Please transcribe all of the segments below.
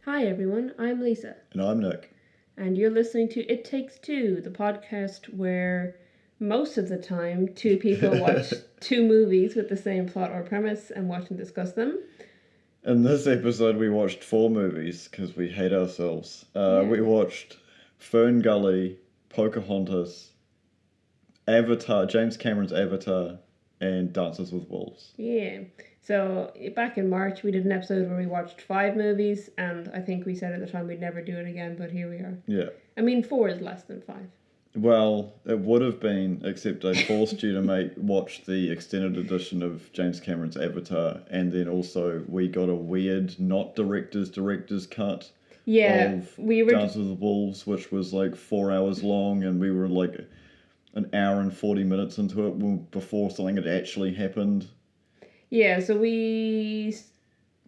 Hi everyone, I'm Lisa. And I'm Nick. And you're listening to It Takes Two, the podcast where most of the time two people watch two movies with the same plot or premise and watch and discuss them. In this episode, we watched 4 movies because we hate ourselves. We watched FernGully, Pocahontas, Avatar, James Cameron's Avatar, and Dances with Wolves. Yeah. So back in March, we did an episode where we watched 5 movies, and I think we said at the time we'd never do it again, but here we are. Yeah. I mean, 4 is less than 5. Well, it would have been, except I forced you to watch the extended edition of James Cameron's Avatar, and then also we got a weird, not director's cut. Yeah, we were Dances with Wolves, which was like 4 hours long, and we were like an hour and 40 minutes into it before something had actually happened. Yeah, so we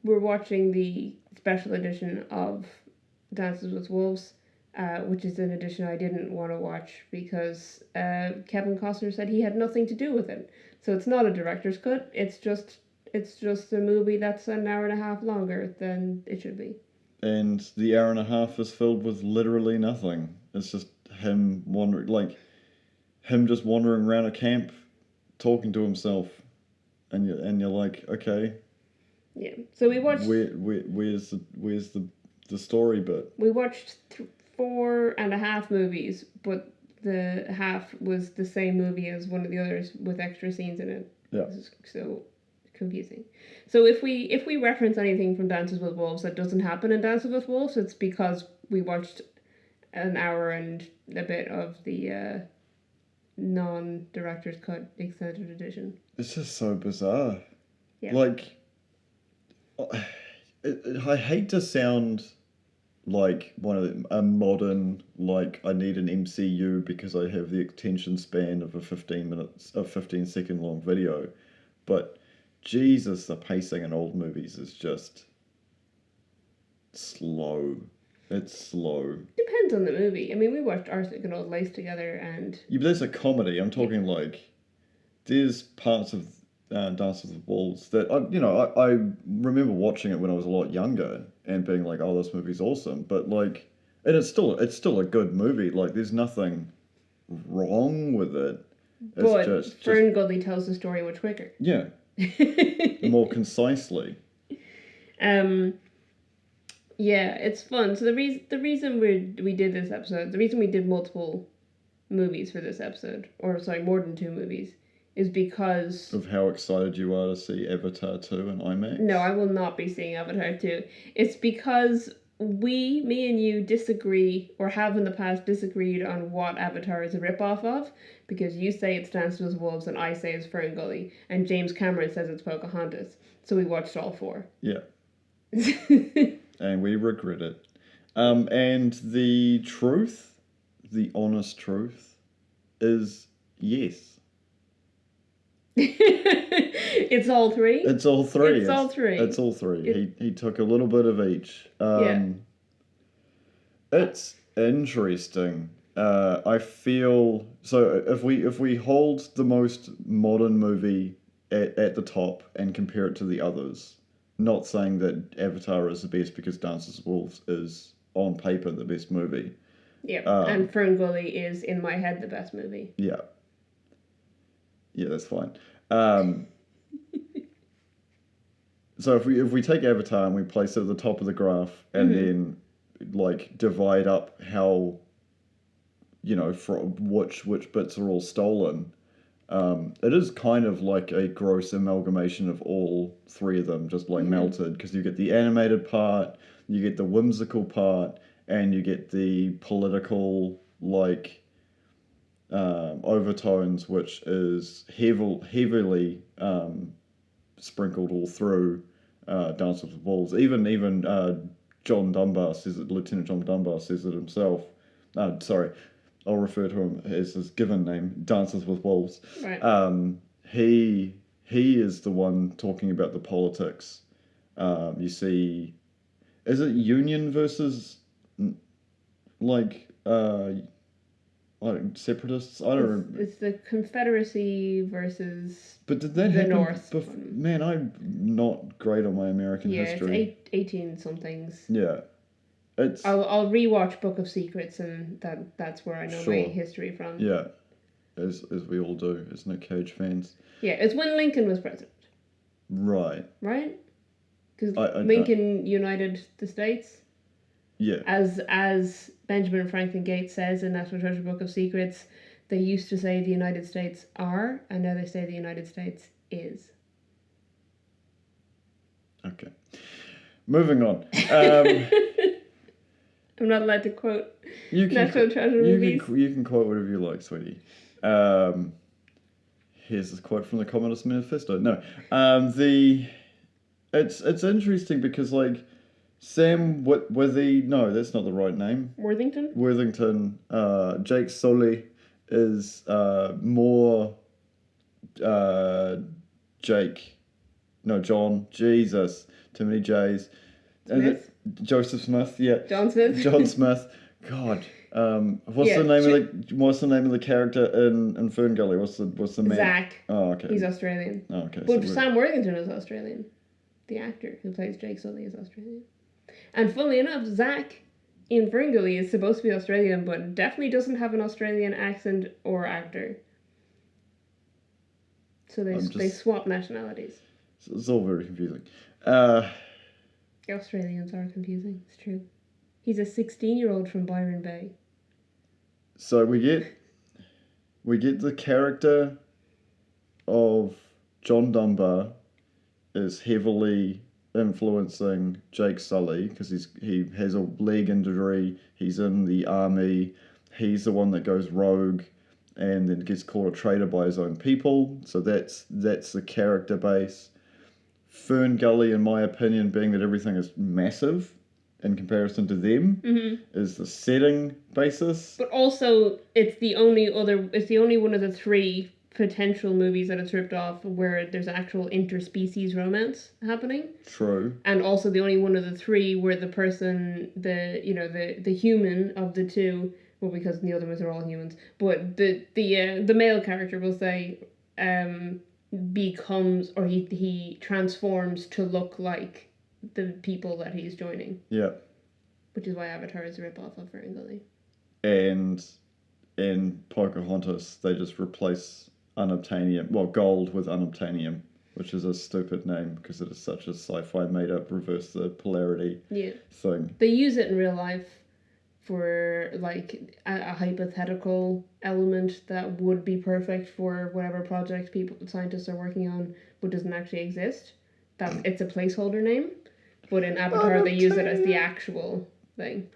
were watching the special edition of Dances with Wolves, which is an edition I didn't want to watch because Kevin Costner said he had nothing to do with it. So it's not a director's cut. It's just a movie that's an hour and a half longer than it should be. And the hour and a half is filled with literally nothing. It's just him just wandering around a camp, talking to himself, and you're like, okay. Yeah. So we watched. Where's the story bit? We watched 4.5 movies, but the half was the same movie as one of the others with extra scenes in it. Yeah. So confusing. So if we reference anything from Dances with Wolves that doesn't happen in Dances with Wolves, it's because we watched an hour and a bit of the non-director's cut extended edition. It's just so bizarre. Yeah. Like, I hate to sound like a modern, like, I need an MCU because I have the attention span of a 15-second long video, but Jesus, the pacing in old movies is just slow. It's slow. Depends on the movie. I mean, we watched Arsenic and Old Lace together, and yeah, but that's a comedy. I'm talking like there's parts of Dances with Wolves that I remember watching it when I was a lot younger and being like, oh, this movie's awesome. But like, and it's still a good movie. Like, there's nothing wrong with it. It's but just FernGully tells the story much quicker. Yeah. More concisely. Yeah, it's fun. So the reason we did this episode, the reason we did multiple movies for this episode, or sorry, more than 2 movies, is because of how excited you are to see Avatar 2 in IMAX. No, I will not be seeing Avatar 2. It's because me and you disagree, or have in the past disagreed on what Avatar is a rip-off of, because you say it's Dances with Wolves and I say it's FernGully, and James Cameron says it's Pocahontas. So we watched all 4. Yeah. And we regret it. And the truth, the honest truth, is yes. It's all 3? It's all 3. It's all 3. It's all 3. He took a little bit of each. It's interesting. I feel so if we hold the most modern movie at the top and compare it to the others, not saying that Avatar is the best because Dances with Wolves is on paper the best movie. Yeah, and FernGully is in my head the best movie. Yeah. Yeah, that's fine. So if we take Avatar and we place it at the top of the graph and then like divide up how, from which bits are all stolen, it is kind of like a gross amalgamation of all 3 of them just like melted, because you get the animated part, you get the whimsical part, and you get the political like overtones, which is heavily sprinkled all through Dances with Wolves. Even John Dunbar says it. Lieutenant John Dunbar says it himself. Sorry, I'll refer to him as his given name, Dances with Wolves. Right. He is the one talking about the politics. You see, is it Union versus like separatists? I don't remember. It's the Confederacy versus but did that the happen North. Man, I'm not great on my American history. Yeah, it's 18 somethings. Yeah. I'll rewatch Book of Secrets, and that's where I know my Sure. history from. Yeah, as we all do as Nick Cage fans. Yeah, it's when Lincoln was president. Right. Right? Because I Lincoln united the states. Yeah. As Benjamin Franklin Gates says in National Treasure Book of Secrets, they used to say the United States are, and now they say the United States is. Okay. Moving on. I'm not allowed to quote National Treasure movies. You can quote whatever you like, sweetie. Here's this quote from the Communist Manifesto. No. It's interesting because, like, Sam Withy, no, that's not the right name. Worthington. Jake Sully is more John. Jesus. Too many J's. Smith? Joseph Smith, yeah. John Smith. John Smith. God. What's the name of the character in FernGully? What's the man? Zach. Oh, okay. He's Australian. Oh, okay. But Sam Worthington is Australian. The actor who plays Jake Sully is Australian. And funnily enough, Zach in FernGully is supposed to be Australian, but definitely doesn't have an Australian accent or actor. So they swap nationalities. It's all very confusing. Australians are confusing, it's true. He's a 16-year-old from Byron Bay. So we get the character of John Dunbar is heavily influencing Jake Sully because he has a leg injury, he's in the army, he's the one that goes rogue and then gets caught a traitor by his own people. So that's the character base. FernGully, in my opinion, being that everything is massive in comparison to them, is the setting basis. But also, it's the only one of the three potential movies that it's ripped off where there's actual interspecies romance happening. True. And also the only one of the three where the person, the human of the two, well, because the other ones are all humans, but the male character will say, becomes, or he transforms to look like the people that he's joining. Yeah. Which is why Avatar is a rip-off of FernGully. And in Pocahontas, they just replace gold with unobtainium, which is a stupid name because it is such a sci-fi made-up reverse the polarity thing. They use it in real life for, like, a hypothetical element that would be perfect for whatever project scientists are working on, but doesn't actually exist. It's a placeholder name, but in Avatar they use it as the actual thing.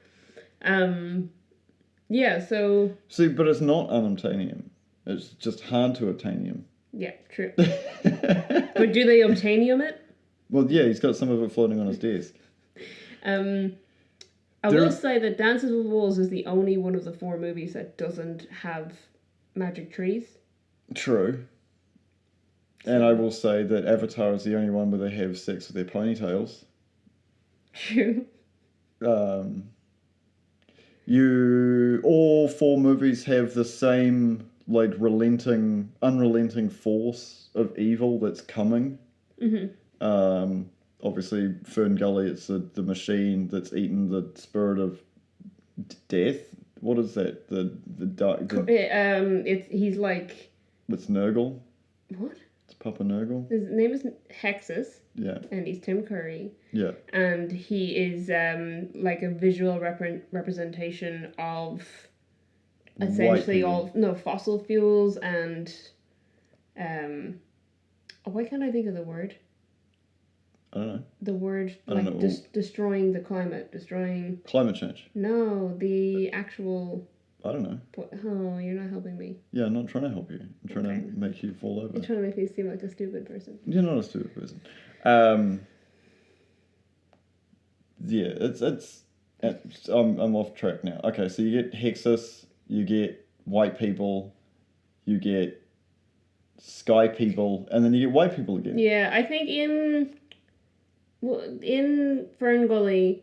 Yeah, so... See, but it's not unobtainium. It's just hard to obtainium. Yeah, true. But do they obtainium it? Well, yeah, he's got some of it floating on his desk. I will say that Dances with Wolves is the only one of the four movies that doesn't have magic trees. True. And I will say that Avatar is the only one where they have sex with their ponytails. True. All four movies have the same, like, unrelenting force of evil that's coming. Mm-hmm. Obviously, FernGully, it's the machine that's eaten the spirit of death. What is that? He's like... It's Nurgle. What? It's Papa Nurgle. His name is Hexus. Yeah. And he's Tim Curry. Yeah. And he is like a visual representation of essentially fossil fuels and why can't I think of the word? I don't know. The word, like, destroying the climate, destroying... Climate change. No, the actual... I don't know. Oh, you're not helping me. Yeah, I'm not trying to help you. I'm trying to make you fall over. You're trying to make me seem like a stupid person. You're not a stupid person. Yeah, it's I'm off track now. Okay, so you get Hexus, you get white people, you get sky people, and then you get white people again. Yeah, I think in FernGully,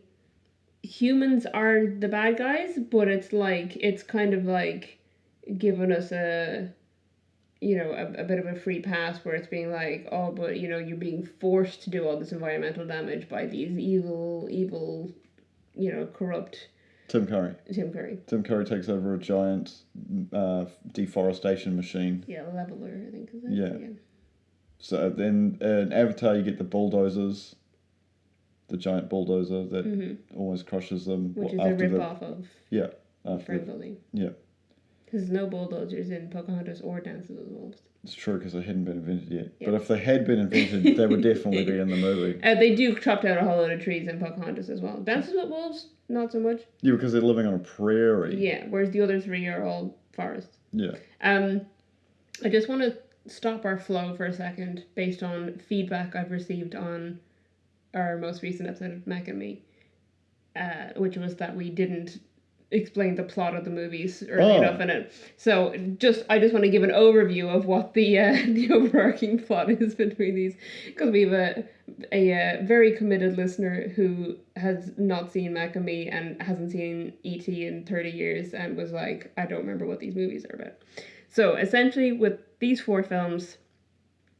humans are the bad guys, but it's kind of like giving us a bit of a free pass where it's being like, oh, but you're being forced to do all this environmental damage by these evil corrupt Tim Curry. Tim Curry. Tim Curry takes over a giant deforestation machine. Yeah, leveler, I think, is it? Yeah. So then in Avatar, you get the bulldozers, the giant bulldozer that almost crushes them. Which is a rip-off of FernGully. Yeah. Because there's no bulldozers in Pocahontas or Dances with Wolves. It's true, because they hadn't been invented yet. Yeah. But if they had been invented, they would definitely be in the movie. They do chop down a whole load of trees in Pocahontas as well. Dances with Wolves, not so much. Yeah, because they're living on a prairie. Yeah, whereas the other three are all forests. Yeah. I just want to stop our flow for a second based on feedback I've received on our most recent episode of Mac and Me, which was that we didn't explain the plot of the movies early enough in it. So I just want to give an overview of what the overarching plot is between these, because we have a very committed listener who has not seen Mac and Me and hasn't seen E.T. in 30 years and was like, I don't remember what these movies are about. So essentially with these 4 films,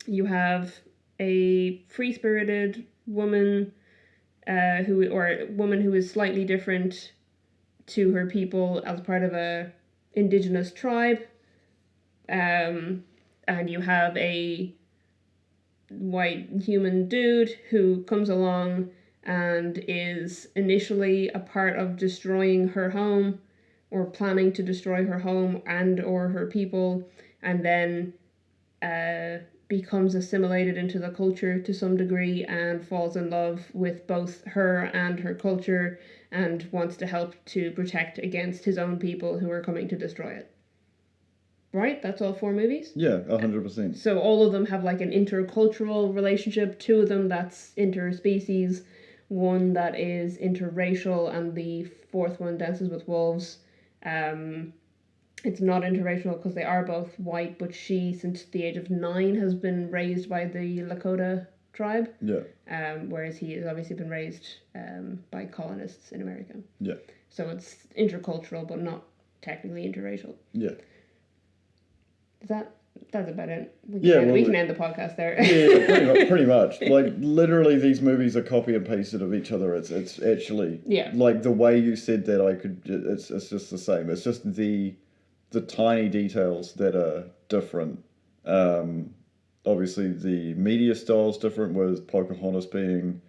you have a free-spirited woman who is slightly different to her people as part of a indigenous tribe, and you have a white human dude who comes along and is initially a part of destroying her home, or planning to destroy her home and or her people, and then becomes assimilated into the culture to some degree and falls in love with both her and her culture and wants to help to protect against his own people who are coming to destroy it. Right? That's all 4 movies? Yeah, 100%. So all of them have like an intercultural relationship. 2 of them that's interspecies, 1 that is interracial, and the 4th one, Dances with Wolves, it's not interracial because they are both white, but she, since the age of 9, has been raised by the Lakota tribe. Yeah. Whereas he has obviously been raised by colonists in America. Yeah. So it's intercultural, but not technically interracial. Yeah. That's about it. We can end the podcast there. Yeah, pretty much. Like, literally, these movies are copy and pasted of each other. It's actually like the way you said that. It's just the same. It's just the tiny details that are different. Obviously, the media style is different, with Pocahontas being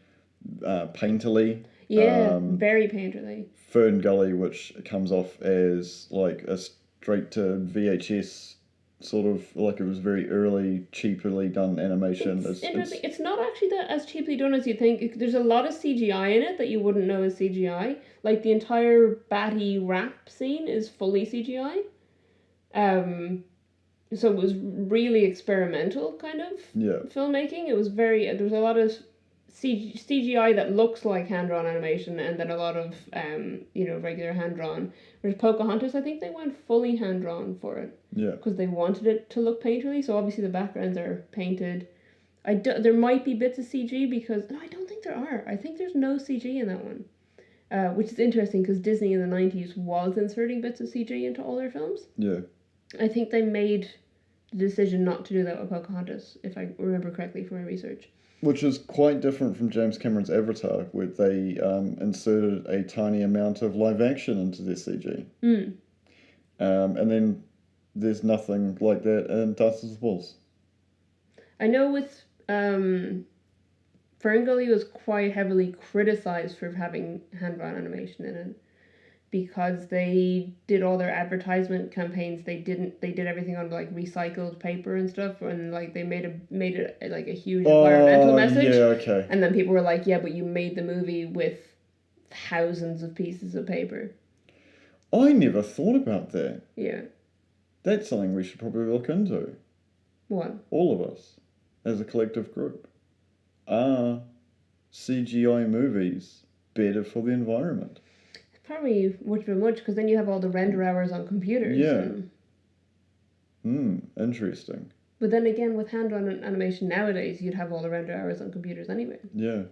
painterly. Yeah, very painterly. FernGully, which comes off as like a straight to VHS sort of, like it was very early, cheaply done animation. It's interesting. It's not actually that as cheaply done as you think. There's a lot of CGI in it that you wouldn't know is CGI. Like the entire Batty rap scene is fully CGI. So it was really experimental kind of filmmaking. It was there was a lot of CGI that looks like hand-drawn animation, and then a lot of regular hand-drawn. Whereas Pocahontas, I think they went fully hand-drawn for it. Yeah. Because they wanted it to look painterly, so obviously the backgrounds are painted. There might be bits of CG because... No, I don't think there are. I think there's no CG in that one. Which is interesting because Disney in the 90s was inserting bits of CG into all their films. Yeah. I think they made the decision not to do that with Pocahontas, if I remember correctly from my research. Which is quite different from James Cameron's Avatar, where they inserted a tiny amount of live action into their CG. And then there's nothing like that in Dances with Wolves. I know with FernGully was quite heavily criticized for having hand-drawn animation in it, because they did all their advertisement campaigns. They did everything on like recycled paper and stuff, and like they made it like a huge environmental message. Yeah, okay. And then people were like, "Yeah, but you made the movie with thousands of pieces of paper." I never thought about that. Yeah. That's something we should probably look into. What? All of us, as a collective group. Are CGI movies better for the environment? Probably much too much, because then you have all the render hours on computers. Yeah. Interesting. But then again, with hand-drawn animation nowadays, you'd have all the render hours on computers anyway. Yeah.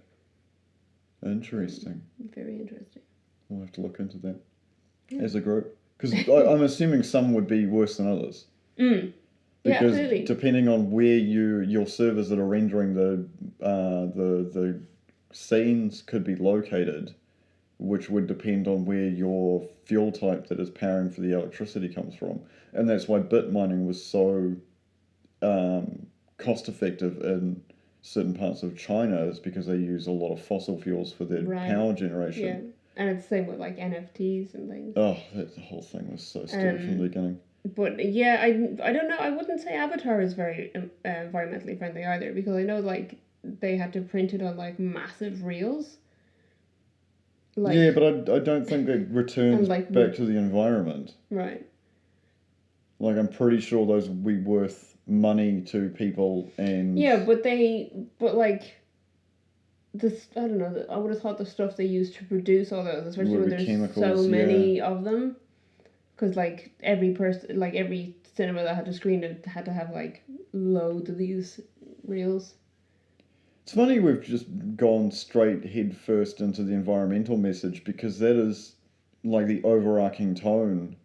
Interesting. Very interesting. We'll have to look into that as a group. Because I'm assuming some would be worse than others. Because absolutely. Depending on where your servers that are rendering the scenes could be located, which would depend on where your fuel type that is powering for the electricity comes from. And that's why bit mining was so cost effective in certain parts of China, is because they use a lot of fossil fuels for their power generation. Yeah, and it's the same with like NFTs and things. Oh, the whole thing was so stupid from the beginning. But yeah, I don't know. I wouldn't say Avatar is very environmentally friendly either, because I know like they had to print it on like massive reels. Like, yeah, but I don't think it returns like, back to the environment. Right. Like, I'm pretty sure those would be worth money to people and... Yeah, but like, this, I don't know, I would have thought the stuff they use to produce all those, especially when there's so many of them, because like every person, like every cinema that had to screen it had to have like loads of these reels. It's funny we've just gone straight head first into the environmental message, because that is like the overarching tone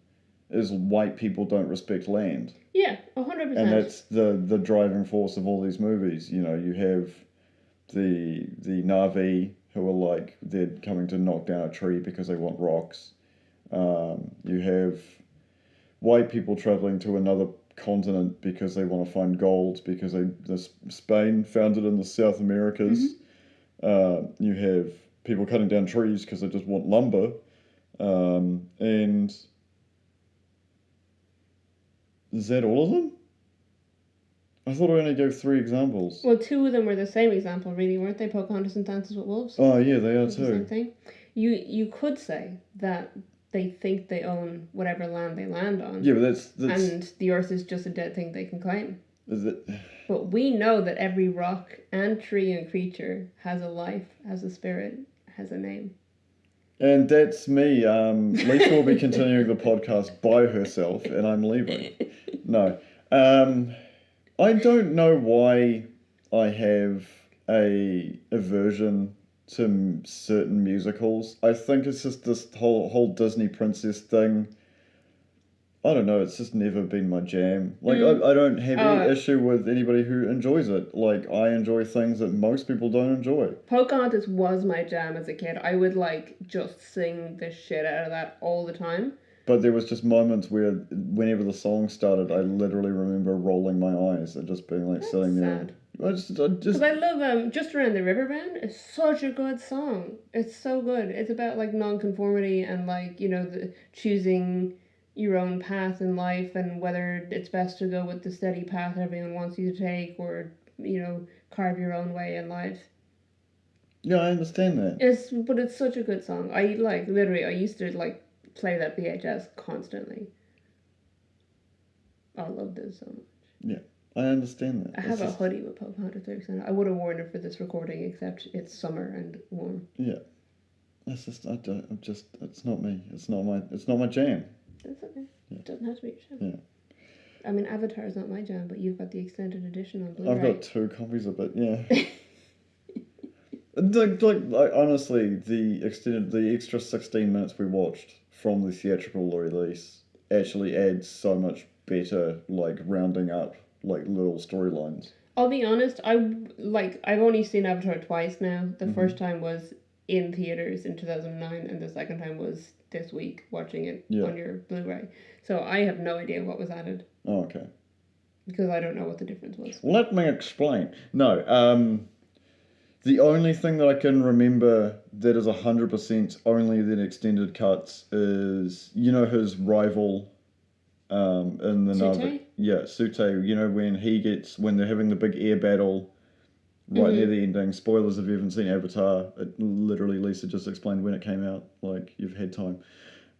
is white people don't respect land. Yeah, 100%. And that's the driving force of all these movies. You know, you have the Na'vi who are like, they're coming to knock down a tree because they want rocks. You have white people traveling to another continent because they want to find gold, because Spain found it in the South Americas. Mm-hmm. You have people cutting down trees because they just want lumber. And is that all of them? I thought I only gave 3 examples. Well, 2 of them were the same example, really, weren't they? Pocahontas and Dances with Wolves. Oh, yeah, they are too. The same thing. You could say that they think they own whatever land they land on. Yeah, but that's... And the earth is just a dead thing they can claim. Is it? But we know that every rock and tree and creature has a life, has a spirit, has a name. And that's me. Lisa will be continuing the podcast by herself, and I'm leaving. No. I don't know why I have a aversion to certain musicals. I think it's just this whole Disney princess thing. I don't know, it's just never been my jam. Like, I don't have any issue with anybody who enjoys it. Like, I enjoy things that most people don't enjoy. Pocahontas was my jam as a kid. I would, like, just sing the shit out of that all the time. But there was just moments where, whenever the song started, I literally remember rolling my eyes and just being like, that's sitting sad. there. I just... Because I love Just Around the River Bend. It's such a good song. It's so good. It's about, like, non-conformity and, like, you know, choosing your own path in life, and whether it's best to go with the steady path everyone wants you to take, or, you know, carve your own way in life. Yeah, I understand that. But it's such a good song. I used to like play that VHS constantly. I love this so much. Yeah, I understand that. I have a hoodie with Pocahontas lyrics in it. I would have worn it for this recording, except it's summer and warm. Yeah, it's just it's not me. It's not my jam. That's okay. Yeah. It doesn't have to be your jam. Yeah. I mean, Avatar is not my jam, but you've got the extended edition on Blu-ray. I've got 2 copies of it. Yeah. like honestly, the extra 16 minutes we watched from the theatrical release actually adds so much better, like, rounding up, like, little storylines. I'll be honest, I've only seen Avatar twice now. The first time was in theaters in 2009, and the second time was this week watching it on your Blu-ray. So I have no idea what was added. Oh, okay. Because I don't know what the difference was. Let me explain. No, the only thing that I can remember that is 100% only the extended cuts is, you know, his rival in the Na'vi. Yeah, Sute. You know, when they're having the big air battle right near the ending. Spoilers if you haven't seen Avatar. Literally, Lisa just explained when it came out. Like, you've had time.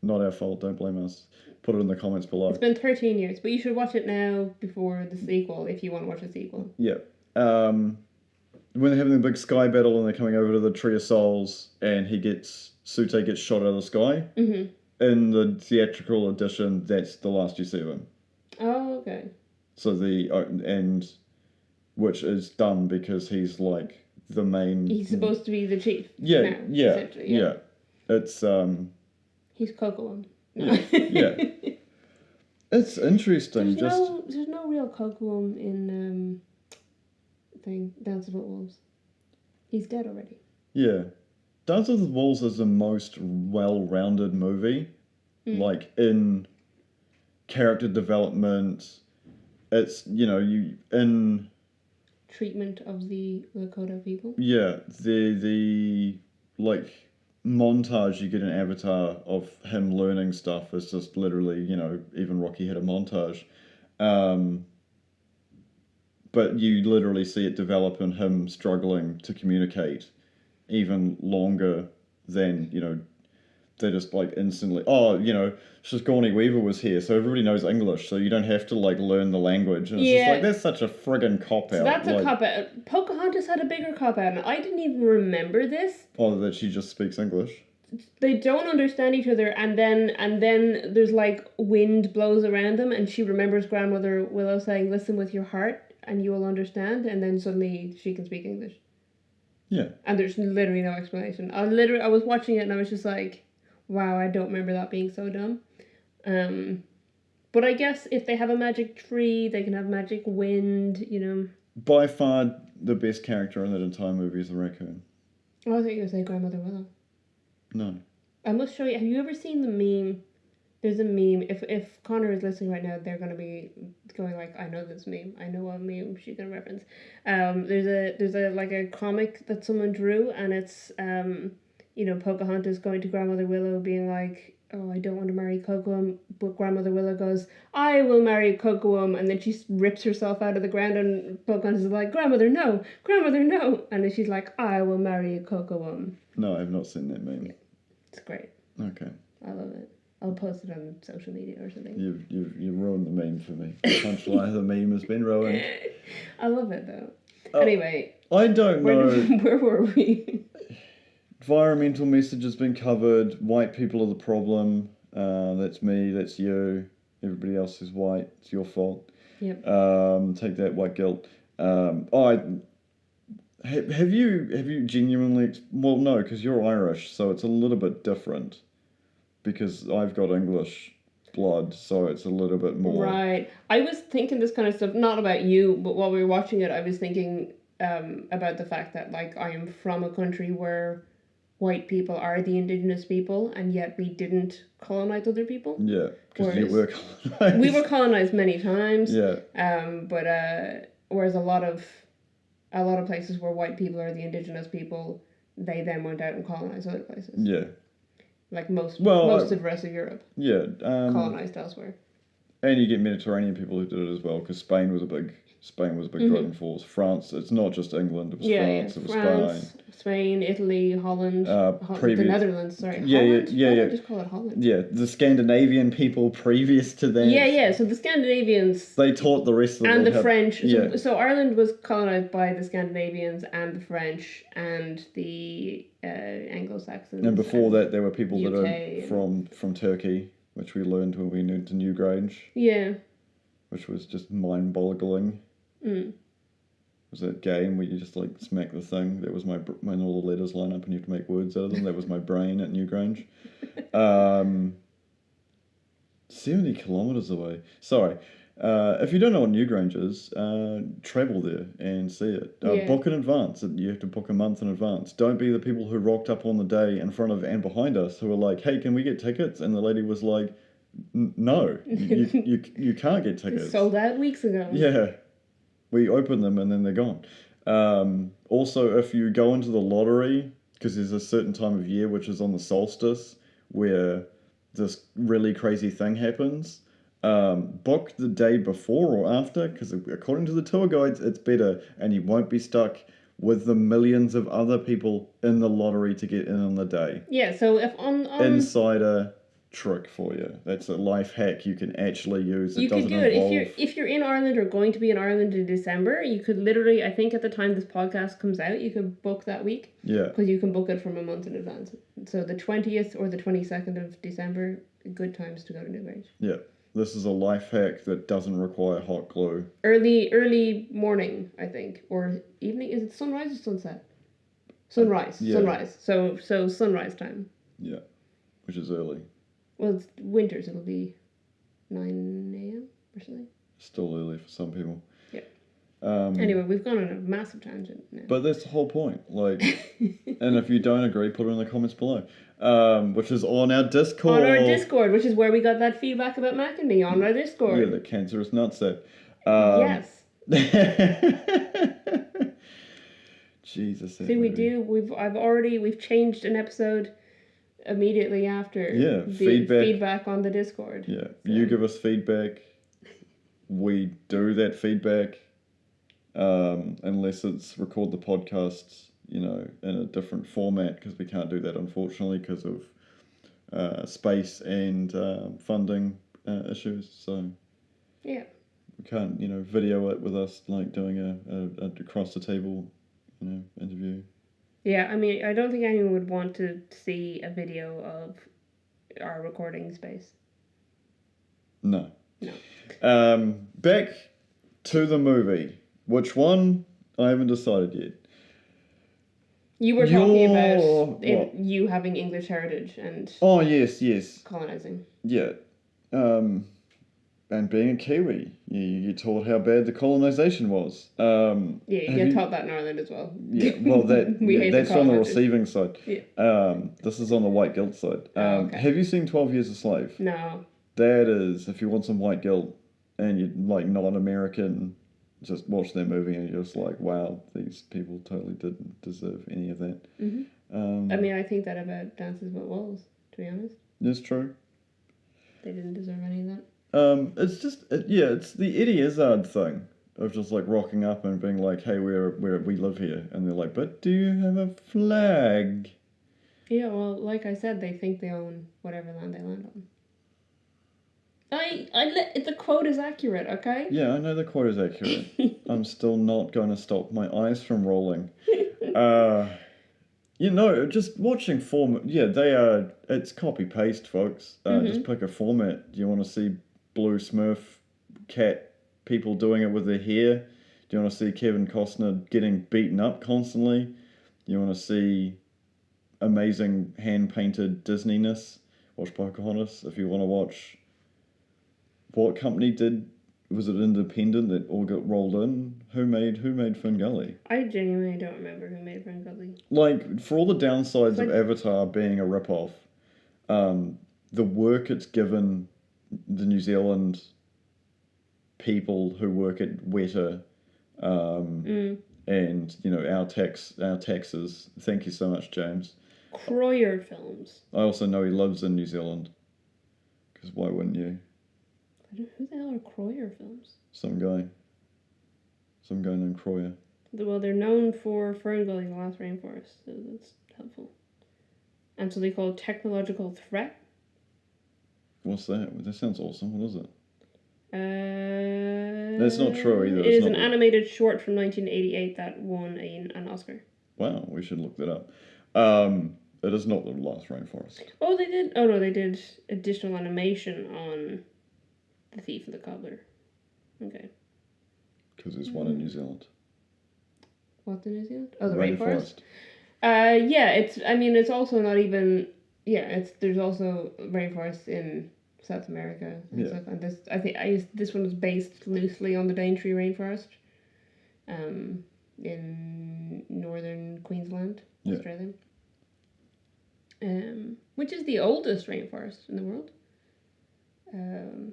Not our fault, don't blame us. Put it in the comments below. It's been 13 years, but you should watch it now before the sequel, if you want to watch the sequel. Yeah. When they're having the big sky battle and they're coming over to the Tree of Souls, and Sute gets shot out of the sky. Mm-hmm. In the theatrical edition, that's the last you see of him. Oh, okay. So which is dumb because he's like the main... He's supposed to be the chief. Yeah, now, yeah. It's, he's Kocoum. No. Yeah. It's interesting. There's no real Kocoum in Dances with Wolves. He's dead already. Yeah. Dances with Wolves is the most well-rounded movie, like in character development. It's you in Treatment of the Lakota people. yeah the like montage you get in Avatar of him learning stuff is just literally even Rocky had a montage, but you literally see it develop in him struggling to communicate even longer than they just like instantly, Sigourney Weaver was here, so everybody knows English, so you don't have to like learn the language. And it's just like, that's such a friggin' cop out. So that's like, a cop out. Pocahontas had a bigger cop out, and I didn't even remember this. Oh, that she just speaks English. They don't understand each other, and then there's like wind blows around them, and she remembers Grandmother Willow saying, "Listen with your heart, and you will understand." And then suddenly she can speak English. Yeah. And there's literally no explanation. I was watching it, and I was just like, wow, I don't remember that being so dumb. But I guess if they have a magic tree, they can have magic wind, By far, the best character in that entire movie is the raccoon. Oh, I thought you were going to say Grandmother Willow. No. I must show you. Have you ever seen the meme? There's a meme. If Connor is listening right now, they're going to be going like, I know this meme. I know what meme she's going to reference. There's a like a comic that someone drew, and it's Pocahontas going to Grandmother Willow being like, oh, I don't want to marry Kocoum, but Grandmother Willow goes, I will marry Kocoum, and then she rips herself out of the ground, and Pocahontas is like, Grandmother, no, and then she's like, I will marry Kocoum. No, I've not seen that meme. Yeah, it's great. Okay. I love it. I'll post it on social media or something. You've ruined the meme for me. The punchline of the meme has been ruined. I love it though. Anyway. I don't know. Where were we? Environmental message has been covered. White people are the problem. That's me. That's you. Everybody else is white. It's your fault. Yep. Take that, white guilt. Have you genuinely? Well, no, because you're Irish, so it's a little bit different. Because I've got English blood, so it's a little bit more. Right. I was thinking this kind of stuff, not about you, but while we were watching it, I was thinking about the fact that like I am from a country where white people are the indigenous people, and yet we didn't colonize other people. Yeah, because you were colonized. We were colonized many times. Yeah. But whereas a lot of places where white people are the indigenous people, they then went out and colonized other places. Yeah. Like most of the rest of Europe. Yeah. Colonized elsewhere. And you get Mediterranean people who did it as well, because Spain was a big driving force. France, it's not just England, it was France, it was France, Spain, Italy, Holland, the Netherlands, sorry. Yeah, Holland? yeah. Just call it Holland. Yeah, the Scandinavian people previous to that. Yeah, so the Scandinavians... They taught the rest of the world. And the French. Yeah. So Ireland was colonised by the Scandinavians and the French and the Anglo-Saxons. And before that, there were people UK that are from Turkey, which we learned when we moved to Newgrange. Yeah. Which was just mind-boggling. It was that game where you just like smack the thing. That was when all the letters line up and you have to make words out of them. That was my brain at Newgrange. 70 kilometres away. Sorry. If you don't know what Newgrange is, travel there and see it. Book in advance. You have to book a month in advance. Don't be the people who rocked up on the day in front of and behind us who were like, hey, can we get tickets? And the lady was like, no, you can't get tickets. Sold out weeks ago. Yeah. We open them and then they're gone. Also, if you go into the lottery, because there's a certain time of year, which is on the solstice, where this really crazy thing happens, book the day before or after, because according to the tour guides, it's better, and you won't be stuck with the millions of other people in the lottery to get in on the day. Yeah, so if on Insider trick for you. That's a life hack you can actually use. You could do it if you're in Ireland or going to be in Ireland in December. You could literally, I think at the time this podcast comes out, you could book that week. Yeah. Because you can book it from a month in advance. So the 20th or the 22nd of December, good times to go to Newgrange. Yeah. This is a life hack that doesn't require hot glue. Early morning, I think, or evening. Is it sunrise or sunset? Sunrise. Yeah. Sunrise. So sunrise time. Yeah, which is early. Well, it's winters. It'll be 9 a.m. or something. Still early for some people. Yeah. Anyway, we've gone on a massive tangent now. But that's the whole point. Like, and if you don't agree, put it in the comments below. Which is on our Discord. On our Discord, which is where we got that feedback about Mac and me, on our Discord. Yeah, the cancerous nutsack. Yes. Jesus. See, we've changed an episode immediately after the feedback on the Discord. Yeah, so. You give us feedback. We do that feedback. Unless it's record the podcasts, in a different format, because we can't do that, unfortunately, because of space and funding issues. So yeah, we can't, video it with us like doing a across the table, interview. Yeah, I mean, I don't think anyone would want to see a video of our recording space. No. No. Back to the movie. Which one? I haven't decided yet. You were talking about you having English heritage and... Oh, yes. Colonising. Yeah. And being a Kiwi. You taught how bad the colonisation was. Yeah, you get taught that in Ireland as well. Yeah, well, that's on the receiving side. Yeah. This is on the white guilt side. Okay. Have you seen 12 Years a Slave? No. That is, if you want some white guilt and you're like not American... Just watch that movie and you're just like, wow, these people totally didn't deserve any of that. Mm-hmm. I mean, I think that about Dances with Wolves, to be honest. It's true. They didn't deserve any of that. It's just, it's the Eddie Izzard thing of just like rocking up and being like, hey, we live here. And they're like, but do you have a flag? Yeah, well, like I said, they think they own whatever land they land on. The quote is accurate, okay? Yeah, I know the quote is accurate. I'm still not going to stop my eyes from rolling. Just watching it's copy-paste, folks. Just pick a format. Do you want to see Blue Smurf cat people doing it with their hair? Do you want to see Kevin Costner getting beaten up constantly? Do you want to see amazing hand-painted Disney-ness? Watch Pocahontas. If you want to watch... What company was it independent that all got rolled in? Who made FernGully? I genuinely don't remember who made FernGully. Like, for all the downsides of Avatar being a rip-off, the work it's given the New Zealand people who work at Weta, and, our taxes. Thank you so much, James. Kroyer Films. I also know he lives in New Zealand. Because why wouldn't you? Who the hell are Kroyer Films? Some guy named Kroyer. Well, they're known for FernGully, The Last Rainforest, so that's helpful. And so they call it Technological Threat. What's that? That sounds awesome. What is it? That's not true either. It is an animated short from 1988 that won an Oscar. Wow, we should look that up. It is not The Last Rainforest. Oh, they did. Oh no, they did additional animation on The Thief and the Cobbler. Okay. Because there's one in New Zealand. What's in New Zealand? Oh, the Rainforest. Yeah, it's also not even... Yeah, there's also rainforests in South America and stuff. And this one is based loosely on the Daintree Rainforest, in northern Queensland, Australia. Which is the oldest rainforest in the world. And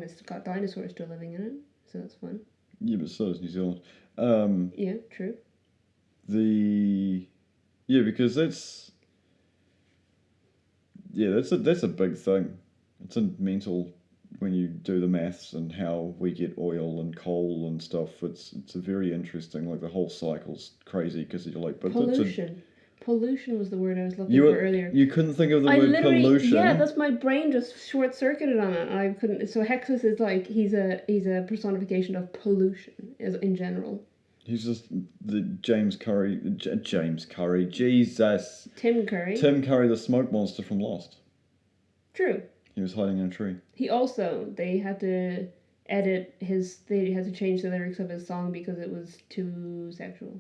it's got dinosaurs still living in it, so that's fun. Yeah, but so does New Zealand. Yeah, true. Because that's a big thing. It's a mental when you do the maths and how we get oil and coal and stuff. It's a very interesting. Like the whole cycle's crazy because you're like, but pollution. Pollution was the word I was looking for earlier. You couldn't think of the word pollution. Yeah, that's my brain just short circuited on it. I couldn't. So Hexus is like he's a personification of pollution in general. He's just the James Curry, Jesus. Tim Curry, the smoke monster from Lost. True. He was hiding in a tree. They had to they had to change the lyrics of his song because it was too sexual.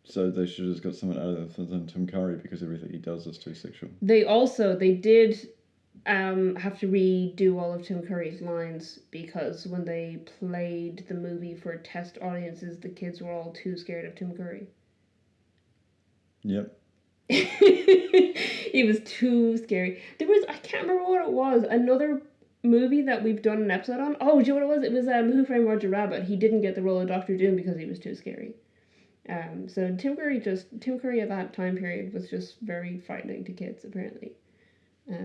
So they should have just got someone other than Tim Curry because everything he does is too sexual. They did have to redo all of Tim Curry's lines because when they played the movie for test audiences, the kids were all too scared of Tim Curry. Yep. It was too scary. There was, I can't remember what it was, another movie that we've done an episode on. Oh, do you know what it was? It was Who Framed Roger Rabbit. He didn't get the role of Doctor Doom because he was too scary. So Tim Curry at that time period was just very frightening to kids, apparently. I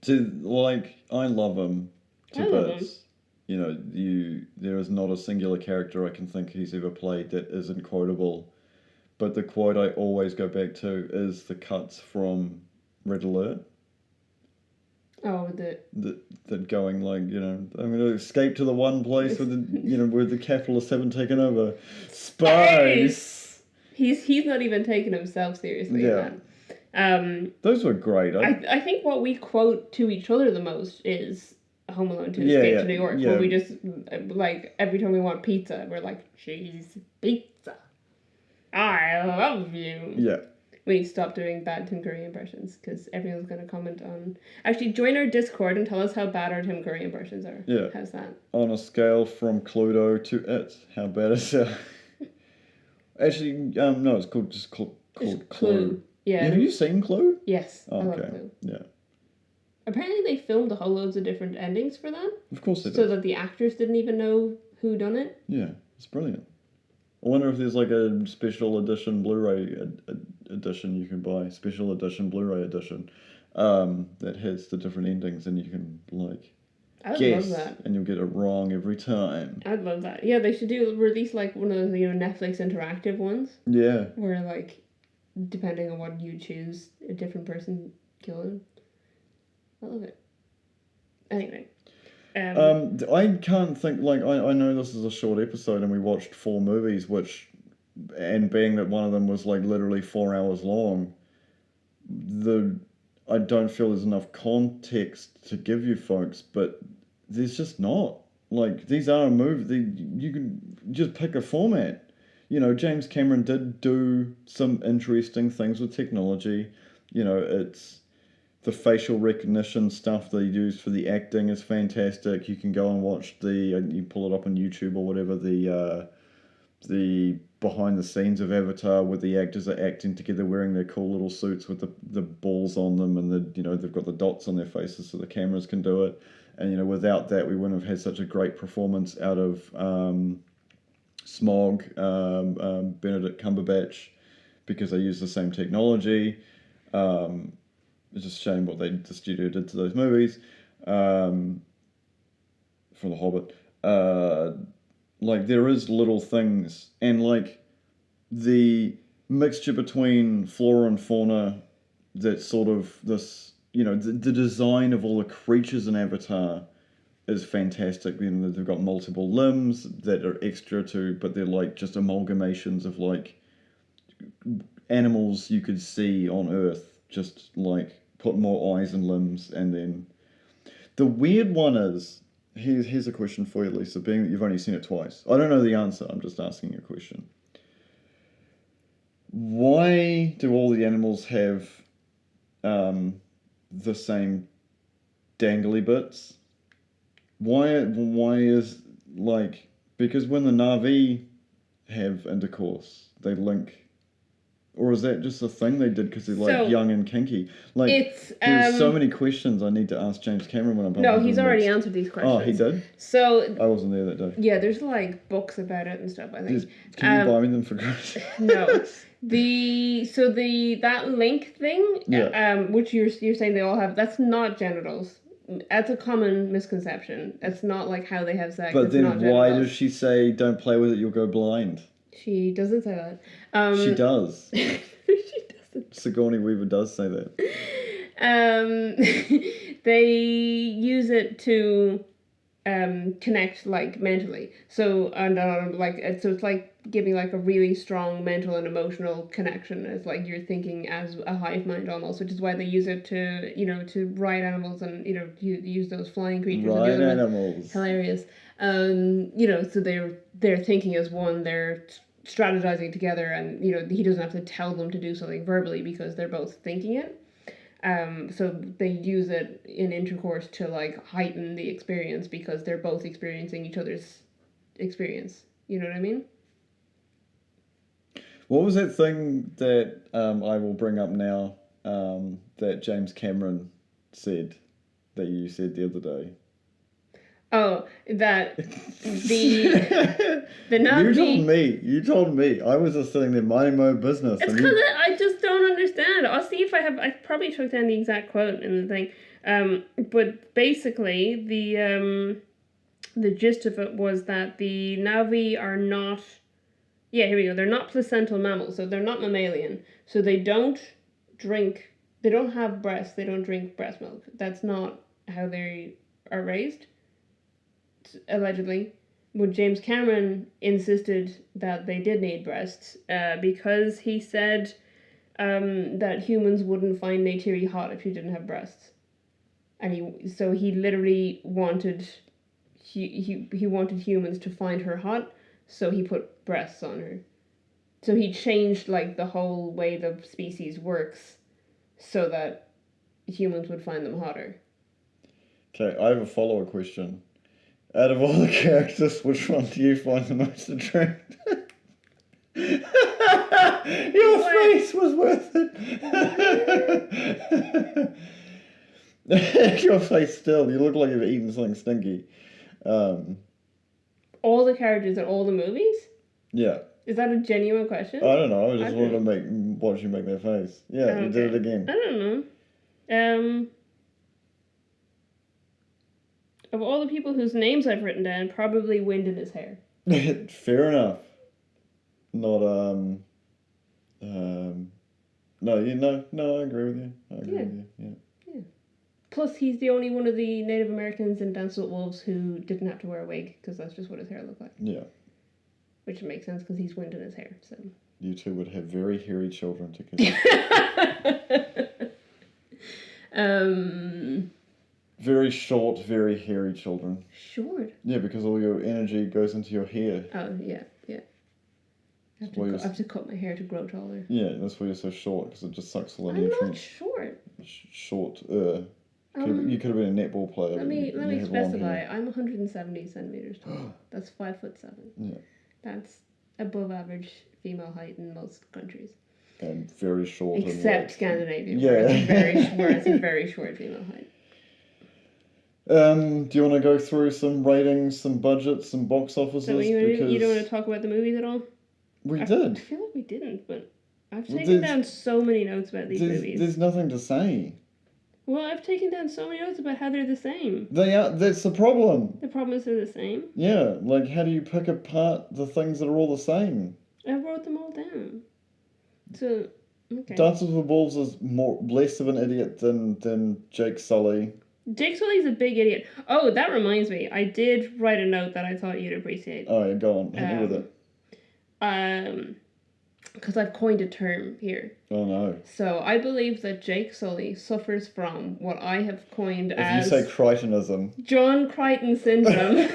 love him to I love him. bits. You know, there is not a singular character I can think he's ever played that isn't quotable. But the quote I always go back to is the cuts from Red Alert. Oh, that going like, you know, I'm going to escape to the one place where where the capitalists haven't taken over. Space. He's not even taking himself seriously. Yeah. Those were great. I think what we quote to each other the most is Home Alone 2 Escape to New York, where we just, like, every time we want pizza, we're like, cheese pizza. I love you. Yeah. We need to stop doing bad Tim Curry impressions because everyone's going to comment on... Actually, join our Discord and tell us how bad our Tim Curry impressions are. Yeah. How's that? On a scale from Cluedo to It, how bad is it? Actually, no, it's called Clue. Yeah. Have you seen Clue? Yes. Oh, I love okay. Clue. Yeah. Apparently they filmed a whole loads of different endings for that. Of course they did. So that the actors didn't even know who done it. Yeah, it's brilliant. I wonder if there's like a special edition Blu-ray edition you can buy. Special edition Blu-ray edition that has the different endings and you can like guess. Love that. And you'll get it wrong every time. I'd love that. Yeah, they should release like one of those, Netflix interactive ones. Yeah. Where like, depending on what you choose, a different person killed him. I love it. Anyway. I can't think, like, I know this is a short episode and we watched 4 movies, and being that one of them was like literally 4 hours long, I don't feel there's enough context to give you folks, but there's just not. Like, these are a movie, you can just pick a format. You know, James Cameron did do some interesting things with technology. You know, it's... The facial recognition stuff they used for the acting is fantastic. You can go and watch you pull it up on YouTube or whatever, the behind the scenes of Avatar where the actors are acting together wearing their cool little suits with the balls on them and they've got the dots on their faces so the cameras can do it. And, without that we wouldn't have had such a great performance out of Smog, Benedict Cumberbatch, because they use the same technology. It's just a shame what the studio did to those movies. From The Hobbit. Like, there is little things. And, like, the mixture between flora and fauna, that sort of this... the design of all the creatures in Avatar is fantastic. They've got multiple limbs that are extra but they're, like, just amalgamations of, like, animals you could see on Earth. Just, like, put more eyes and limbs, and then... The weird one is... Here's a question for you, Lisa, being that you've only seen it twice. I don't know the answer, I'm just asking you a question. Why do all the animals have the same dangly bits? Why is, like... Because when the Na'vi have intercourse, they link... Or is that just a thing they did because they're like young and kinky? Like, there's so many questions I need to ask James Cameron when I'm bumping. No, he's already answered these questions. Oh, he did? So I wasn't there that day. Yeah, there's like books about it and stuff, I think. Can you buy me them for Christmas? No. That link thing, which you're saying they all have, that's not genitals. That's a common misconception. That's not like how they have sex. But then why does she say, don't play with it, you'll go blind? She doesn't say that. She does. She doesn't. Sigourney Weaver does say that. They use it to connect, like, mentally. So, so it's like giving, like, a really strong mental and emotional connection. It's like you're thinking as a hive mind almost, which is why they use it to ride animals and, use those flying creatures. Ride animals. Hilarious. So they're thinking as one, they're strategizing together, and he doesn't have to tell them to do something verbally because they're both thinking it. So they use it in intercourse to like heighten the experience because they're both experiencing each other's experience. You know what I mean? What was that thing that I will bring up now that James Cameron said that you said the other day? Oh, that the Navi. You told me. I was just sitting there minding my own business. It's because I just don't understand. I'll see if I probably took down the exact quote in the thing. But basically the gist of it was that the Navi are not. Yeah, here we go. They're not placental mammals, so they're not mammalian. So they don't drink. They don't have breasts. They don't drink breast milk. That's not how they are raised. Allegedly. But James Cameron insisted that they did need breasts because he said that humans wouldn't find Neytiri hot if she didn't have breasts, and he literally wanted he wanted humans to find her hot, so he put breasts on her. So he changed like the whole way the species works, so that humans would find them hotter. Okay, I have a follow-up question. Out of all the characters, which one do you find the most attractive? Your face was worth it. Your face still. You look like you've eaten something stinky. All the characters in all the movies? Yeah. Is that a genuine question? I don't know. I just wanted to watch you make that face. Yeah, okay. You did it again. I don't know. Of all the people whose names I've written down, probably wind in his hair. Fair enough. Not no, I agree with you. I agree with you. Yeah. Plus, he's the only one of the Native Americans in Dances with Wolves who didn't have to wear a wig because that's just what his hair looked like. Yeah. Which makes sense because he's wind in his hair. So. You two would have very hairy children together. Very short, very hairy children. Short? Yeah, because all your energy goes into your hair. Oh, yeah. I have to cut my hair to grow taller. Yeah, that's why you're so short, because it just sucks all the nutrients. I'm not short. Short. You could have been a netball player. Let me specify. I'm 170 centimeters tall. That's 5'7". Yeah. That's above average female height in most countries. And very short. Except Scandinavia, yeah. where it's a very short female height. Do you want to go through some ratings, some budgets, some box offices? So you don't want to talk about the movies at all? We did. I feel like we didn't, but I've taken down so many notes about these movies. There's nothing to say. Well, I've taken down so many notes about how they're the same. They are. That's the problem. The problem is they're the same. Yeah, like how do you pick apart the things that are all the same? I wrote them all down. So, okay. Dances with Wolves is less of an idiot than Jake Sully. Jake Sully's a big idiot. Oh, that reminds me. I did write a note that I thought you'd appreciate. Oh, yeah, go on. Hit me with it. Because I've coined a term here. Oh, no. So I believe that Jake Sully suffers from what I have coined as... If you say Crichtonism. John Crichton Syndrome.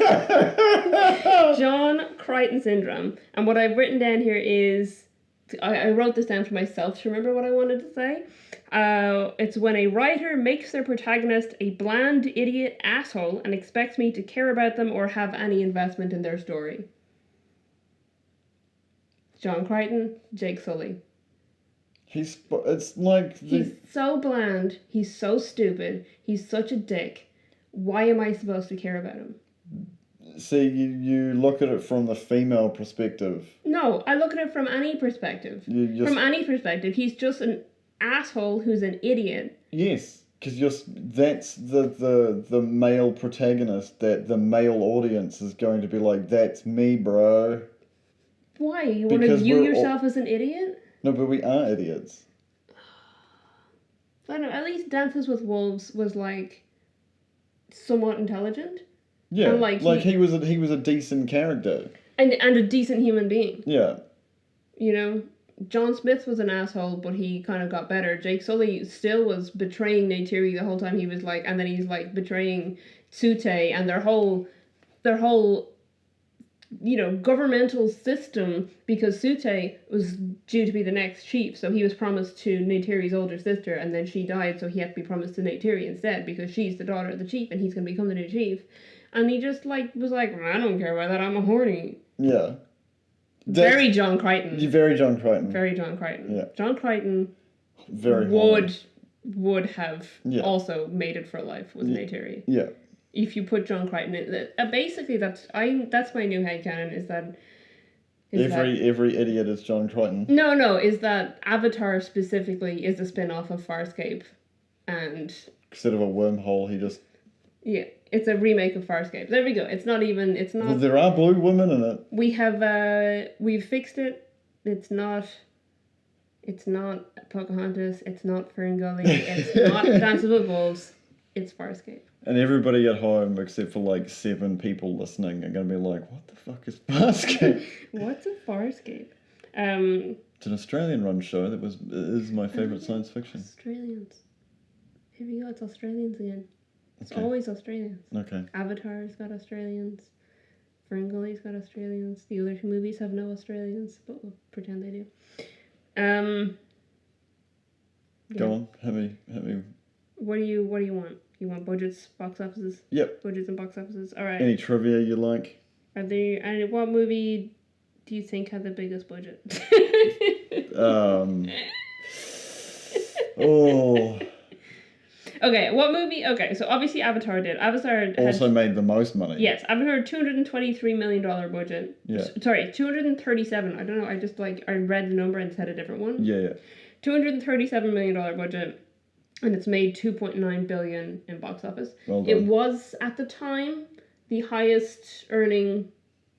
John Crichton Syndrome. And what I've written down here is... I wrote this down for myself to remember what I wanted to say. It's when a writer makes their protagonist a bland, idiot asshole and expects me to care about them or have any investment in their story. John Crichton, Jake Sully. He's so bland. He's so stupid. He's such a dick. Why am I supposed to care about him? See, you look at it from the female perspective. No, I look at it from any perspective. From any perspective. He's just an asshole who's an idiot. Yes, because that's the male protagonist that the male audience is going to be like, that's me, bro. Why? You want to view yourself as an idiot? No, but we are idiots. I don't know, at least Dances with Wolves was, like, somewhat intelligent. Yeah, and he was a decent character. And a decent human being. Yeah. You know? John Smith was an asshole, but he kind of got better. Jake Sully still was betraying Neytiri the whole time. He was like, and then he's like betraying Sute, and their whole governmental system, because Sute was due to be the next chief, so he was promised to Neytiri's older sister, and then she died, so he had to be promised to Neytiri instead, because she's the daughter of the chief, and he's going to become the new chief. And he just, was like, I don't care about that, I'm a horny. Yeah. Very John Crichton. Very John Crichton. Very John Crichton. Yeah. John Crichton very would have also made it for life with Neytiri. Yeah. If you put John Crichton in, basically that's my new headcanon is that every idiot is John Crichton. No, is that Avatar specifically is a spin-off of Farscape, and instead of a wormhole, he just it's a remake of Farscape. There we go. It's not. Well, there are blue women in it. We've fixed it. It's not Pocahontas. It's not FernGully. It's not Dances with Wolves. It's Farscape. And everybody at home, except for 7 people listening, are going to be like, what the fuck is Farscape? What's a Farscape? It's an Australian-run show that is my favourite science fiction. Australians. Here we go, it's Australians again. It's always Australians. Okay. Avatar's got Australians. FernGully's got Australians. The other 2 movies have no Australians, but we'll pretend they do. Go on, hit me. What do you want? You want budgets, box offices? Yep. Budgets and box offices. All right. Any trivia you like? And what movie do you think had the biggest budget? Okay, what movie? Okay, so obviously Avatar did. Avatar also made the most money. Yes, Avatar $223 million budget. Yeah. Sorry, 237. I don't know. I read the number and said a different one. Yeah. $237 million budget. And it's made $2.9 billion in box office. Well done. It was, at the time, the highest earning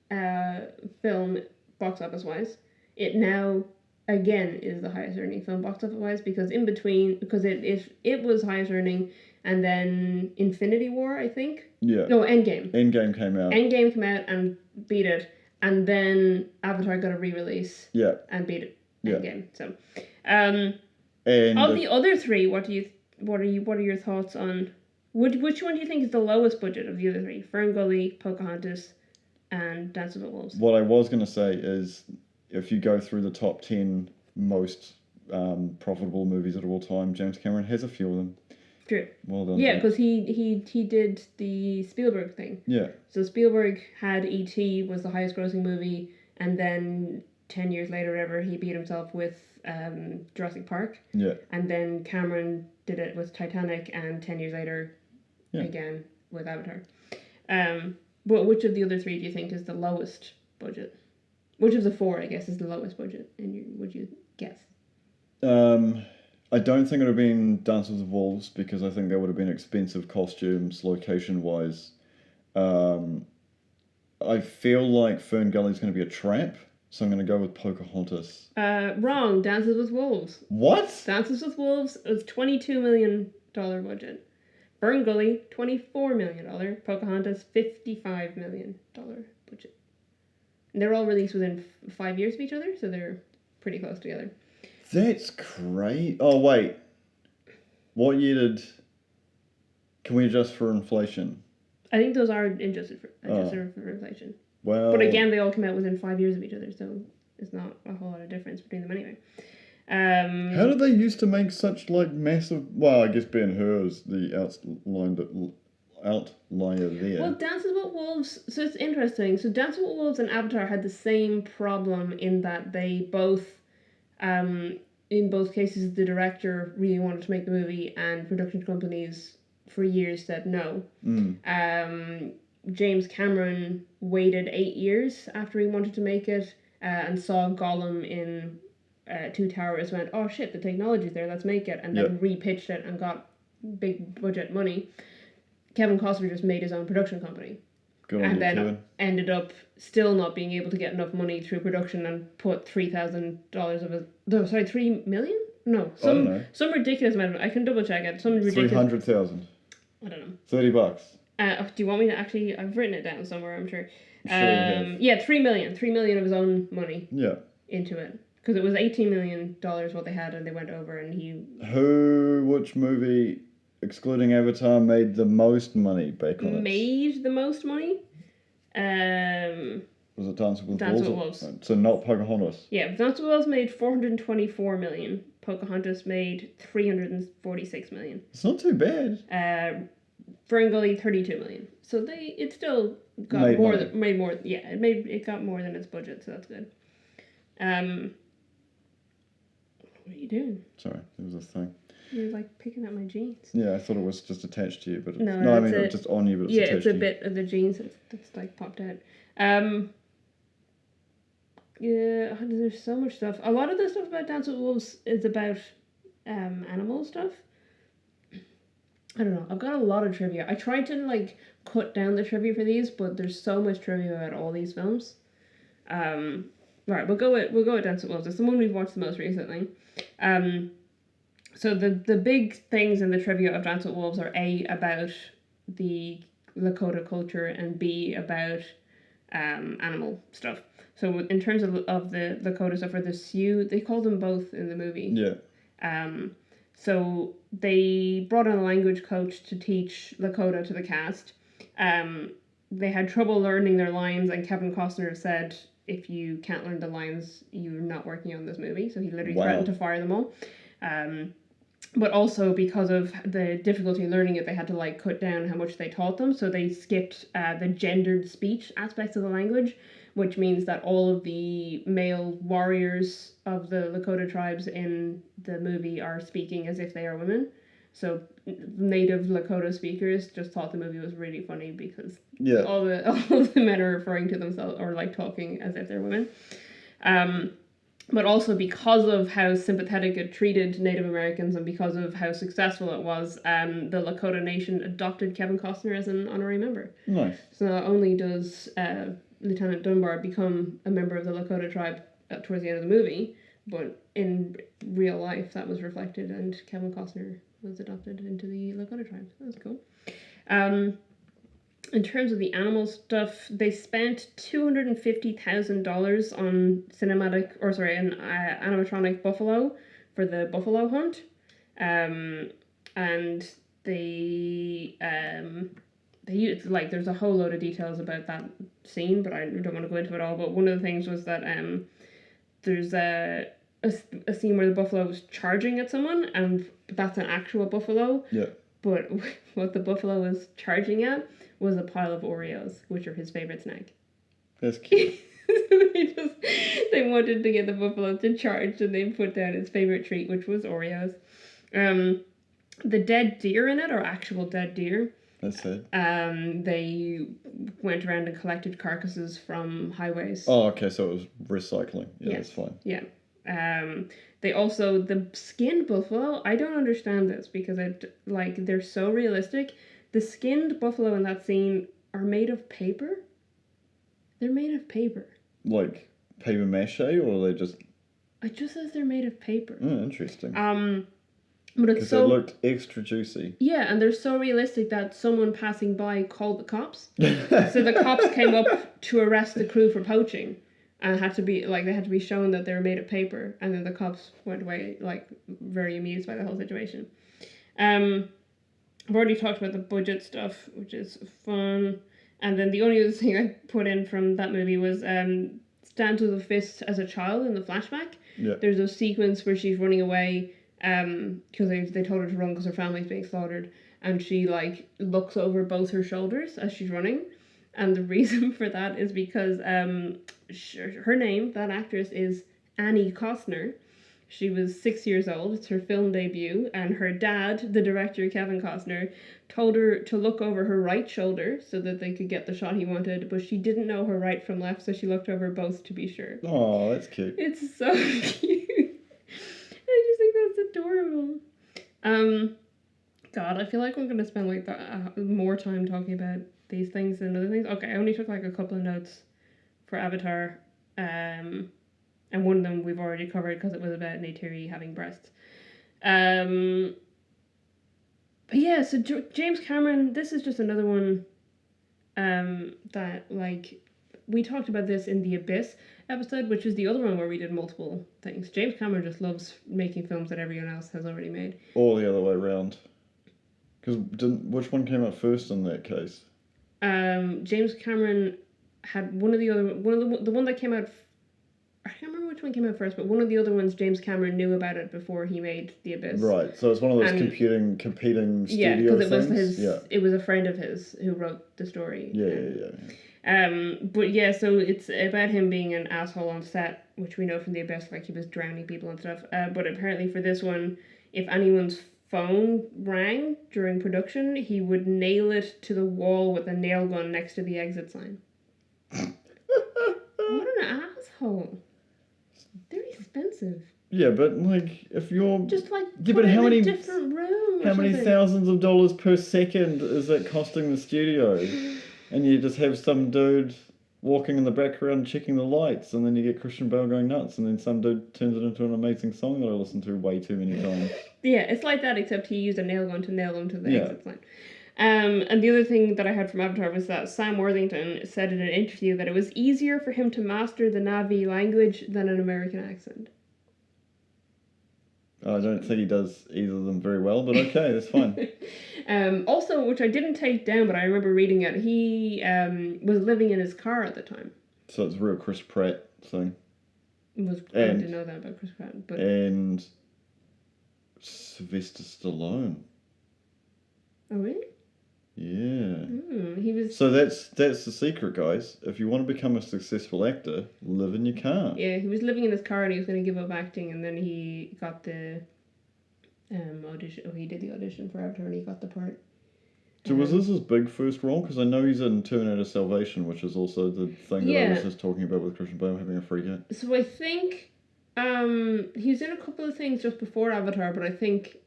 film box office-wise. It now, again, is the highest earning film box office-wise because it was highest earning, and then Infinity War, I think? Yeah. No, Endgame. Endgame came out. Endgame came out and beat it, and then Avatar got a re-release. Yeah. And beat it. Endgame. So, and of the other 3, what are your thoughts on which one do you think is the lowest budget of the other 3? FernGully, Pocahontas, and Dances with Wolves. What I was going to say is, if you go through the top 10 most profitable movies of all time, James Cameron has a few of them. True. Well done. Yeah, because he did the Spielberg thing. Yeah. So Spielberg had E.T. was the highest grossing movie, and then 10 years later, whatever, he beat himself with Jurassic Park. Yeah. And then Cameron did it with Titanic, and 10 years later, again, with Avatar. But which of the other 3 do you think is the lowest budget? Which of the 4, I guess, is the lowest budget? Would you guess? I don't think it would have been Dances with Wolves, because I think that would have been expensive costumes, location-wise. I feel like FernGully's going to be a trap, so I'm going to go with Pocahontas. Wrong. Dances with Wolves. What? Dances with Wolves was $22 million budget. FernGully, $24 million. Pocahontas, $55 million budget. And they're all released within 5 years of each other, so they're pretty close together. That's great. Oh, wait. What year did... Can we adjust for inflation? I think those are adjusted for inflation. Well... But again, they all come out within 5 years of each other, so it's not a whole lot of difference between them anyway. How did they used to make such, massive... Well, I guess Ben-Hur is the outlier there. Well, Dances with Wolves... So it's interesting. So Dances with Wolves and Avatar had the same problem in that they both... in both cases, the director really wanted to make the movie, and production companies for years said no. James Cameron waited 8 years after he wanted to make it, and saw Gollum in Two Towers, went, oh shit, the technology's there, let's make it, and then repitched it and got big budget money. Kevin Costner just made his own production company. And then Kevin. Ended up still not being able to get enough money through production and put $3,000 of it. No, sorry, $3 million? No, some ridiculous amount. I can double check it. Some ridiculous. 300,000. I don't know. $30. Do you want me to actually? I've written it down somewhere. I'm sure. Yeah, $3 million. $3 million of his own money. Yeah. Into it, because it was $18 million what they had, and they went over, and he. Which movie, excluding Avatar, made the most money back on it? Made the most money? Was it Dancing with Dancing Wolves? with Wolves. So not Pocahontas. Yeah, Dancing with Wolves made 424 million. Pocahontas made 346 million. It's not too bad. FernGully 32 million. So it still got Made more money. made more. Yeah, it got more than its budget, so that's good. What are you doing? Sorry, there was a thing. You're like picking at my jeans. Yeah, I thought it was just attached to you, but No, I mean it's just on you, but it's attached it's a to bit of the jeans that's like popped out. Yeah, there's so much stuff. A lot of the stuff about Dance with Wolves is about animal stuff. I don't know. I've got a lot of trivia. I tried to like cut down the trivia for these, but there's so much trivia about all these films. Right, we'll go with Dance with Wolves. It's the one we've watched the most recently. So the big things in the trivia of Dance with Wolves are A, about the Lakota culture, and B, about animal stuff. So in terms of the Lakota stuff, or the Sioux, they call them both in the movie. Yeah. So they brought in a language coach to teach Lakota to the cast. They had trouble learning their lines, and Kevin Costner said, if you can't learn the lines, you're not working on this movie. So he literally threatened to fire them all. But also because of the difficulty learning it, they had to like cut down how much they taught them. So they skipped the gendered speech aspects of the language, which means that all of the male warriors of the Lakota tribes in the movie are speaking as if they are women. So native Lakota speakers just thought the movie was really funny because all the men are referring to themselves or like talking as if they're women. But also because of how sympathetic it treated Native Americans and because of how successful it was, the Lakota Nation adopted Kevin Costner as an honorary member. Nice. So not only does Lieutenant Dunbar become a member of the Lakota tribe towards the end of the movie, but in real life that was reflected and Kevin Costner was adopted into the Lakota tribe. That was cool. In terms of the animal stuff, they spent $250,000 on an animatronic buffalo for the buffalo hunt, and they used, like, there's a whole load of details about that scene, but I don't want to go into it all. But one of the things was that there's a scene where the buffalo was charging at someone, and that's an actual buffalo. Yeah. But what the buffalo was charging at was a pile of Oreos, which are his favorite snack. That's cute. They wanted to get the buffalo to charge, and they put down his favorite treat, which was Oreos. The dead deer in it are actual dead deer. That's it. They went around and collected carcasses from highways. Oh, okay, so it was recycling. Yeah, that's fine. Yeah. They also, the skinned buffalo, I don't understand this because they're so realistic. The skinned buffalo in that scene are made of paper. They're made of paper. Like paper mache, or are they just... It just says they're made of paper. Oh, interesting. But it's so... Because it looked extra juicy. Yeah, and they're so realistic that someone passing by called the cops. So the cops came up to arrest the crew for poaching. And they had to be shown that they were made of paper, and then the cops went away, like, very amused by the whole situation. I've already talked about the budget stuff, which is fun. And then the only other thing I put in from that movie was Stand to the Fist as a child in the flashback. Yeah. There's a sequence where she's running away because they told her to run because her family's being slaughtered, and she, like, looks over both her shoulders as she's running. And the reason for that is because her name, that actress, is Annie Costner. She was 6 years old. It's her film debut. And her dad, the director, Kevin Costner, told her to look over her right shoulder so that they could get the shot he wanted. But she didn't know her right from left, so she looked over both to be sure. Oh, that's cute. It's so cute. I just think that's adorable. God, I feel like I'm going to spend like more time talking about these things than other things. Okay, I only took like a couple of notes for Avatar, and one of them we've already covered because it was about Neytiri having breasts. But yeah, so James Cameron, this is just another one that, like, we talked about this in the Abyss episode, which is the other one where we did multiple things. James Cameron just loves making films that everyone else has already made. Or the other way around. Because which one came out first in that case? James Cameron had the one that came out. I can't remember which one came out first, but one of the other ones, James Cameron knew about it before he made The Abyss. Right, so it's one of those competing studio things. It was a friend of his who wrote the story. Yeah. But yeah, so it's about him being an asshole on set, which we know from The Abyss, like he was drowning people and stuff. But apparently for this one, if anyone's phone rang during production, he would nail it to the wall with a nail gun next to the exit sign. What an asshole. They're expensive. Yeah, but like if you're just like but how many different room how many thousands of dollars per second is that costing the studio? And you just have some dude walking in the background checking the lights, and then you get Christian Bale going nuts, and then some dude turns it into an amazing song that I listened to way too many times. Yeah, it's like that, except he used a nail gun to nail them to the exit sign. And the other thing that I heard from Avatar was that Sam Worthington said in an interview that it was easier for him to master the Na'vi language than an American accent. I don't think he does either of them very well, but okay, that's fine. Also, which I didn't take down, but I remember reading it, he was living in his car at the time. So it's a real Chris Pratt thing. I didn't know that about Chris Pratt. But... And Sylvester Stallone. Oh, really? Yeah. He was. So that's the secret, guys. If you want to become a successful actor, live in your car. Yeah, he was living in his car and he was going to give up acting, and then he got the audition. Oh, he did the audition for Avatar and he got the part. So was this his big first role? Because I know he's in Terminator Salvation, which is also the thing that I was just talking about with Christian Bale having a freak out. So I think he was in a couple of things just before Avatar, but I think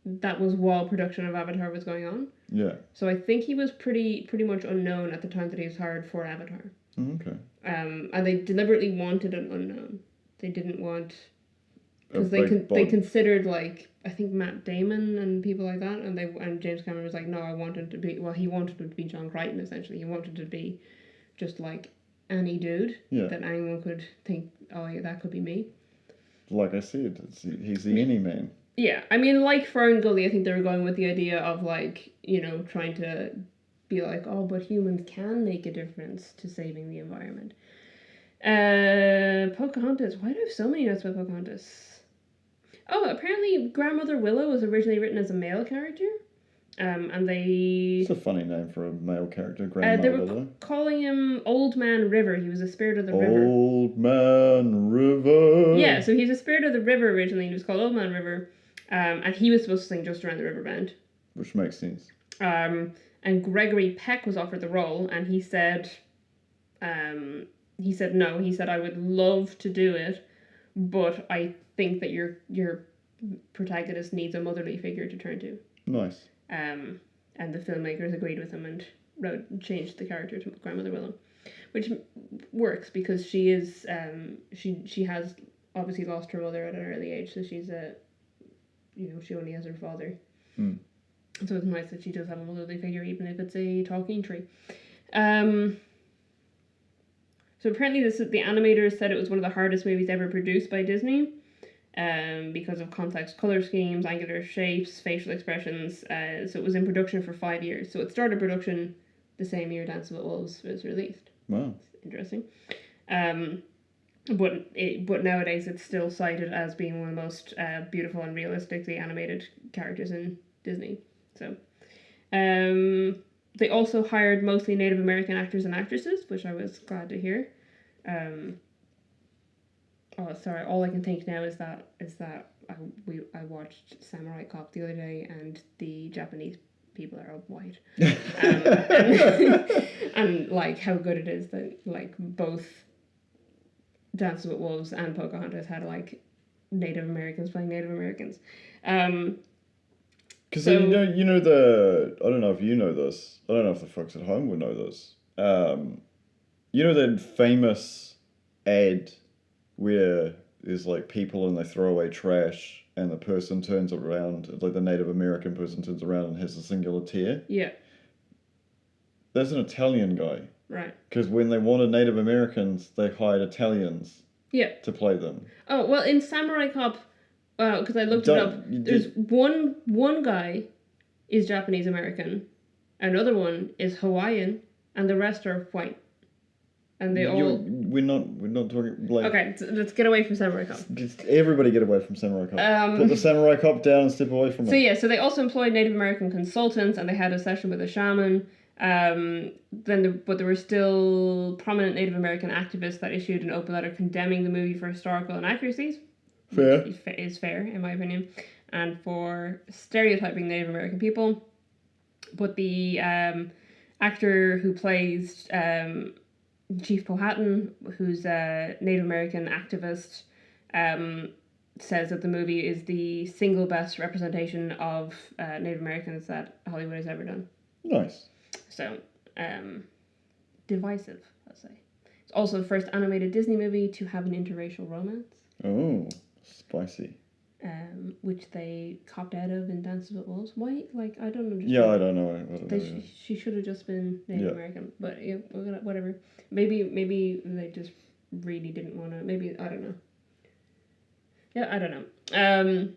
that was while production of Avatar was going on. Yeah. So I think he was pretty much unknown at the time that he was hired for Avatar. Okay. And they deliberately wanted an unknown. They didn't want, because they considered like I think Matt Damon and people like that, and James Cameron was like, no, I want him to be. Well, he wanted him to be John Crichton essentially. He wanted to be just like any dude that anyone could think, oh yeah, that could be me. Like I said, he's the any man. Yeah, I mean, like FernGully, I think they were going with the idea of, like, you know, trying to be like, oh, but humans can make a difference to saving the environment. Pocahontas. Why do I have so many notes about Pocahontas? Oh, apparently Grandmother Willow was originally written as a male character. And they... It's a funny name for a male character, Grandmother Willow. They were calling him Old Man River. He was a spirit of the river. Old Man River. Yeah, so he's a spirit of the river originally. He was called Old Man River. And he was supposed to sing Just Around the River Bend. Which makes sense. And Gregory Peck was offered the role, and he said no. He said, I would love to do it, but I think that your protagonist needs a motherly figure to turn to. Nice. And the filmmakers agreed with him and changed the character to Grandmother Willow, which works because she is she has obviously lost her mother at an early age, so she's she only has her father. So it's nice that she does have a motherly figure, even if it's a talking tree. So apparently the animators said it was one of the hardest movies ever produced by Disney, because of complex color schemes, angular shapes, facial expressions. So it was in production for 5 years. So it started production the same year Dances with Wolves was released. Wow. It's interesting. But nowadays it's still cited as being one of the most beautiful and realistically animated characters in Disney. So, they also hired mostly Native American actors and actresses, which I was glad to hear. All I can think now is that I watched Samurai Cop the other day, and the Japanese people are all white, and like how good it is that like both Dances with Wolves and Pocahontas had like Native Americans playing Native Americans. Because I don't know if you know this. I don't know if the folks at home would know this. That famous ad where there's like people and they throw away trash and the person turns around, like the Native American person turns around and has a singular tear? Yeah. That's an Italian guy. Right. Because when they wanted Native Americans, they hired Italians to play them. Oh, well, in Samurai Cop, because I looked it up, there's one guy is Japanese American, another one is Hawaiian, and the rest are white. and they all. We're not talking like. Okay, so let's get away from Samurai Cop. Just everybody get away from Samurai Cop. Put the Samurai Cop down and step away from it. So they also employed Native American consultants, and they had a session with a shaman. But there were still prominent Native American activists that issued an open letter condemning the movie for historical inaccuracies. Fair. Which is fair, in my opinion, and for stereotyping Native American people. But the actor who plays Chief Powhatan, who's a Native American activist, says that the movie is the single best representation of Native Americans that Hollywood has ever done. Nice. So, divisive, I'll say. It's also the first animated Disney movie to have an interracial romance. Oh, spicy. Which they copped out of in Dances with Wolves. Why? Like, I don't know. I don't know. She should have just been Native American, but yeah, whatever. Maybe they just really didn't want to. Maybe I don't know. Yeah, I don't know.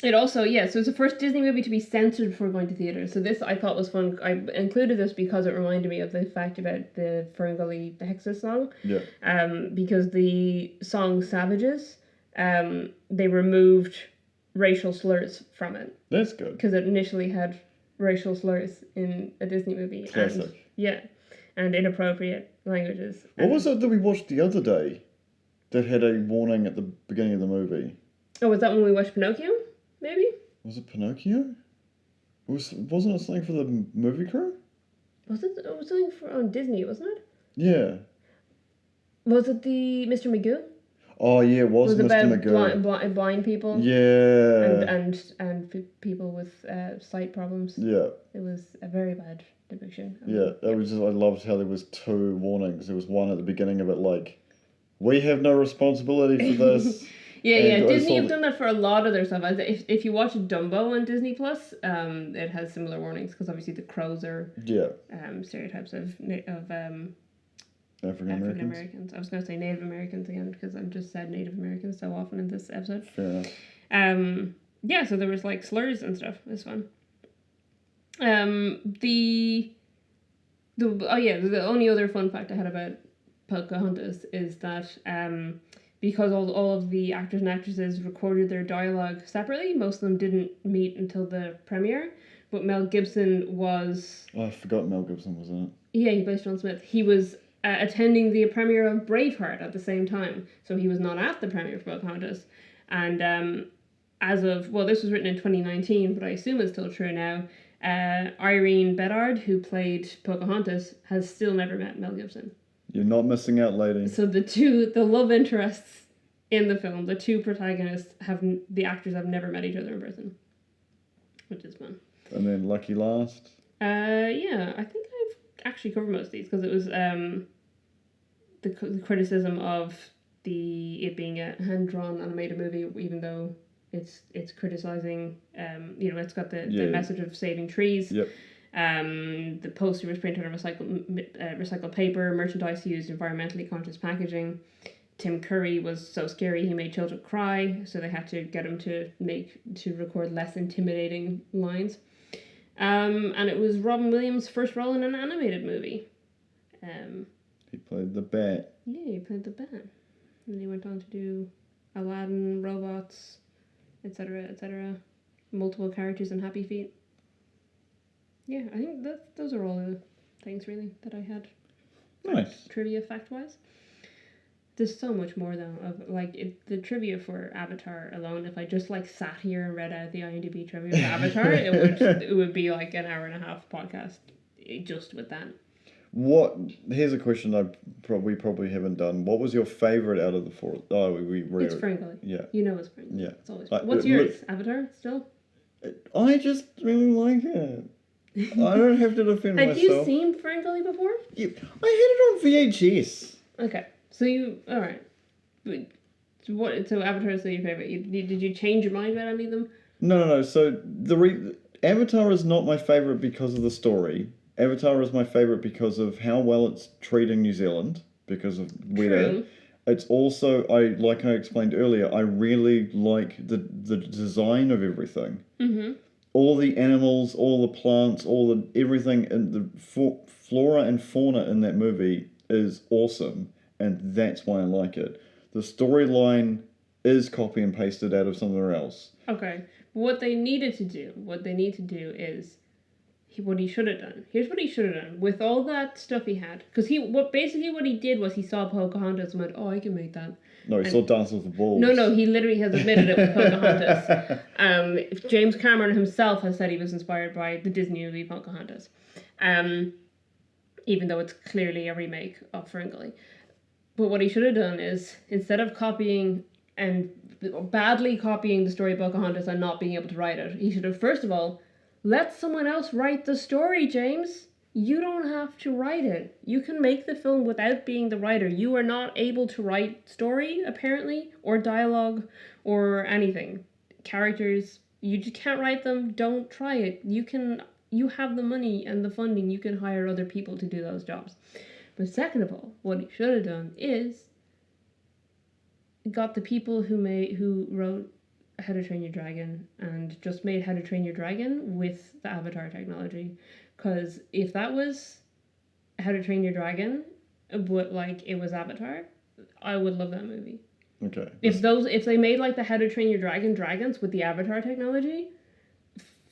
It also, so it's the first Disney movie to be censored before going to theaters. So this I thought was fun. I included this because it reminded me of the fact about the FernGully Hexas song. Yeah. Because the song Savages, they removed racial slurs from it. That's good. Because it initially had racial slurs in a Disney movie. Classic. And inappropriate languages. What was it that we watched the other day that had a warning at the beginning of the movie? Oh, was that when we watched Pinocchio? Maybe? Was it Pinocchio? Wasn't it something for the movie crew? It was something on Disney, wasn't it? Yeah. Was it the Mr. Magoo? Oh yeah, it was Mr. Magoo. About blind people. Yeah. And people with sight problems. Yeah. It was a very bad depiction. That was just, I loved how there was two warnings. There was one at the beginning of it, like, we have no responsibility for this. Yeah. Disney have done that for a lot of their stuff. If you watch Dumbo on Disney Plus, it has similar warnings because obviously the crows are stereotypes of African Americans. I was going to say Native Americans again because I've just said Native Americans so often in this episode. Fair enough. So there was like slurs and stuff. It was fun. The only other fun fact I had about Pocahontas is that because all of the actors and actresses recorded their dialogue separately, most of them didn't meet until the premiere. But Mel Gibson was... Oh, I forgot Mel Gibson was in it. Yeah, he plays John Smith. He was attending the premiere of Braveheart at the same time. So he was not at the premiere for Pocahontas. And this was written in 2019, but I assume it's still true now, Irene Bedard, who played Pocahontas, has still never met Mel Gibson. You're not missing out, lady. So the love interests in the film, the two protagonists, the actors have never met each other in person, which is fun. And then Lucky Last. I think I've actually covered most of these because it was the criticism of it being a hand-drawn animated movie, even though it's criticizing it's got the message of saving trees. Yep. The poster was printed on recycled paper. Merchandise used environmentally conscious packaging. Tim Curry was so scary he made children cry, so they had to get him to record less intimidating lines. And it was Robin Williams' first role in an animated movie. He played the bat. Yeah, he played the bat. And he went on to do Aladdin, Robots, etc., etc. Multiple characters in Happy Feet. Yeah, I think those are all the things, really, that I had. Nice. Trivia fact-wise. There's so much more, though, of, the trivia for Avatar alone. If I just, sat here and read out the IMDb trivia for Avatar, it would be, an hour and a half podcast just with that. Here's a question we probably haven't done. What was your favourite out of the four? Oh, we read It's FernGully. Yeah. You know it's FernGully. Yeah. It's always What's yours? Avatar, still? I just really like it. I don't have to defend myself. Had you seen FernGully before? Yeah, I had it on VHS. Okay. So all right. So Avatar is your favourite. Did you change your mind about any of them? No. So Avatar is not my favourite because of the story. Avatar is my favourite because of how well it's treating New Zealand, because of weather. True. It's also, like I explained earlier, I really like the design of everything. Mm-hmm. All the animals, all the plants, everything, and the flora and fauna in that movie is awesome, and that's why I like it. The storyline is copy and pasted out of somewhere else. Okay. What they need to do is what he should have done. Here's what he should have done with all that stuff he had, because what he did was he saw Pocahontas and went, "Oh, I can make that." No, he saw Dance with the Wolves. No, he literally has admitted it with Pocahontas. James Cameron himself has said he was inspired by the Disney movie Pocahontas, even though it's clearly a remake of FernGully. But what he should have done is, instead of copying and badly copying the story of Pocahontas and not being able to write it, he should have, first of all, let someone else write the story, James. You don't have to write it. You can make the film without being the writer. You are not able to write story, apparently, or dialogue, or anything. Characters, you just can't write them. Don't try it. You have the money and the funding. You can hire other people to do those jobs. But second of all, what he should have done is got the people who wrote How to Train Your Dragon and just made How to Train Your Dragon with the Avatar technology. Because if that was How to Train Your Dragon, but like it was Avatar, I would love that movie. Okay. If they made like the How to Train Your Dragon dragons with the Avatar technology,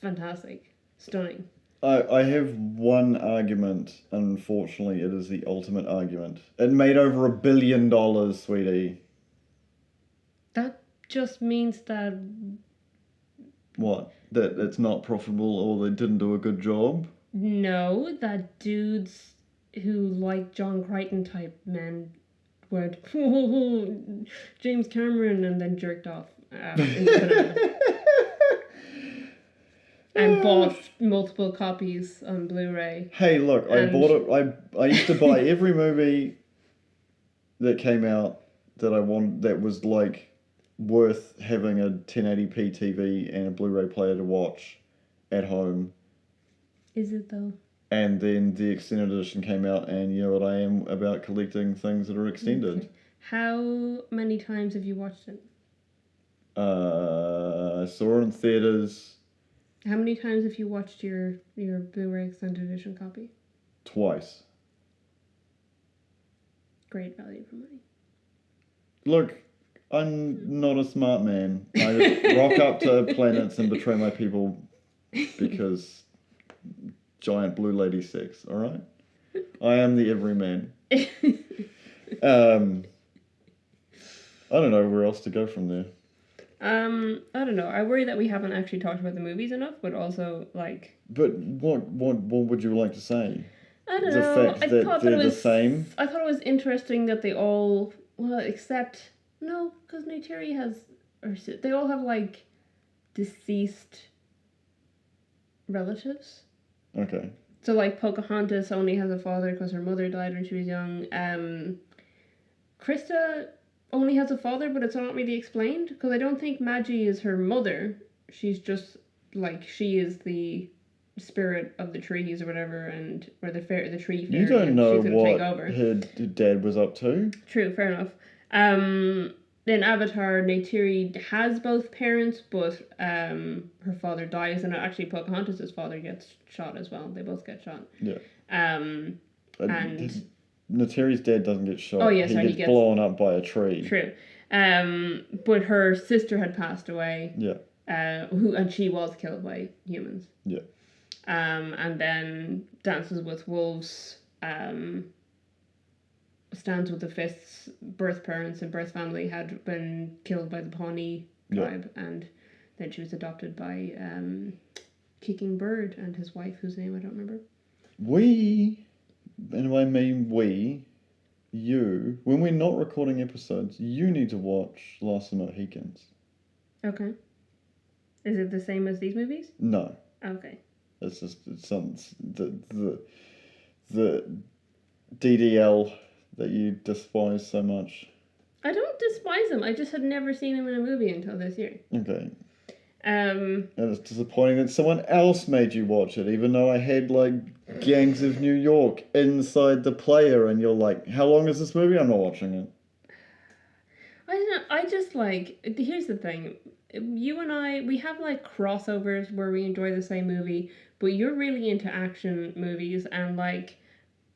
fantastic, stunning. I have one argument. Unfortunately, it is the ultimate argument. It made over $1 billion, sweetie. That just means that. What? That it's not profitable or they didn't do a good job? No, that dudes who like John Crichton type men would James Cameron and then jerked off in the cinema. And bought multiple copies on Blu-ray. Hey, look, I bought it. I used to buy every movie that came out that I wanted, that was like worth having a 1080p TV and a Blu-ray player to watch at home. Is it though? And then the extended edition came out, and you know what I am about collecting things that are extended. Okay. How many times have you watched it? I saw it in theaters. How many times have you watched your Blu-ray extended edition copy? Twice. Great value for money. Look, I'm not a smart man. I just rock up to planets and betray my people because giant blue lady sex, alright? I am the everyman. I don't know where else to go from there. I don't know. I worry that we haven't actually talked about the movies enough, but also, like... But what would you like to say? I don't the know. fact that they're the same? I thought it was interesting that they all... Well, except... No, because Neytiri has... Or they all have, like, deceased relatives. Okay. So, like, Pocahontas only has a father because her mother died when she was young. Krista only has a father, but it's not really explained, because I don't think Magi is her mother. She's just, like, she is the spirit of the trees or whatever, and or the tree fairy. You don't know she's what take over. Her dad was up to. True, fair enough. In Avatar, Neytiri has both parents, but her father dies, and actually Pocahontas' father gets shot as well. They both get shot. Yeah. And Neytiri's dad doesn't get shot. Oh, yes, he gets blown up by a tree. True. But her sister had passed away. Yeah. And she was killed by humans. Yeah. And then Dances with Wolves, Stands with the Fists, birth parents and birth family had been killed by the Pawnee tribe, and then she was adopted by Kicking Bird and his wife, whose name I don't remember. And I mean you, when we're not recording episodes, you need to watch Last of the Mohicans. Okay. Is it the same as these movies? No. Okay. It's just the DDL that you despise so much. I don't despise him. I just had never seen him in a movie until this year. Okay. And it's disappointing that someone else made you watch it, even though I had, like, Gangs of New York inside the player, and you're like, how long is this movie? I'm not watching it. I don't know. I just, like... Here's the thing. You and I, we have, like, crossovers where we enjoy the same movie, but you're really into action movies, and, like...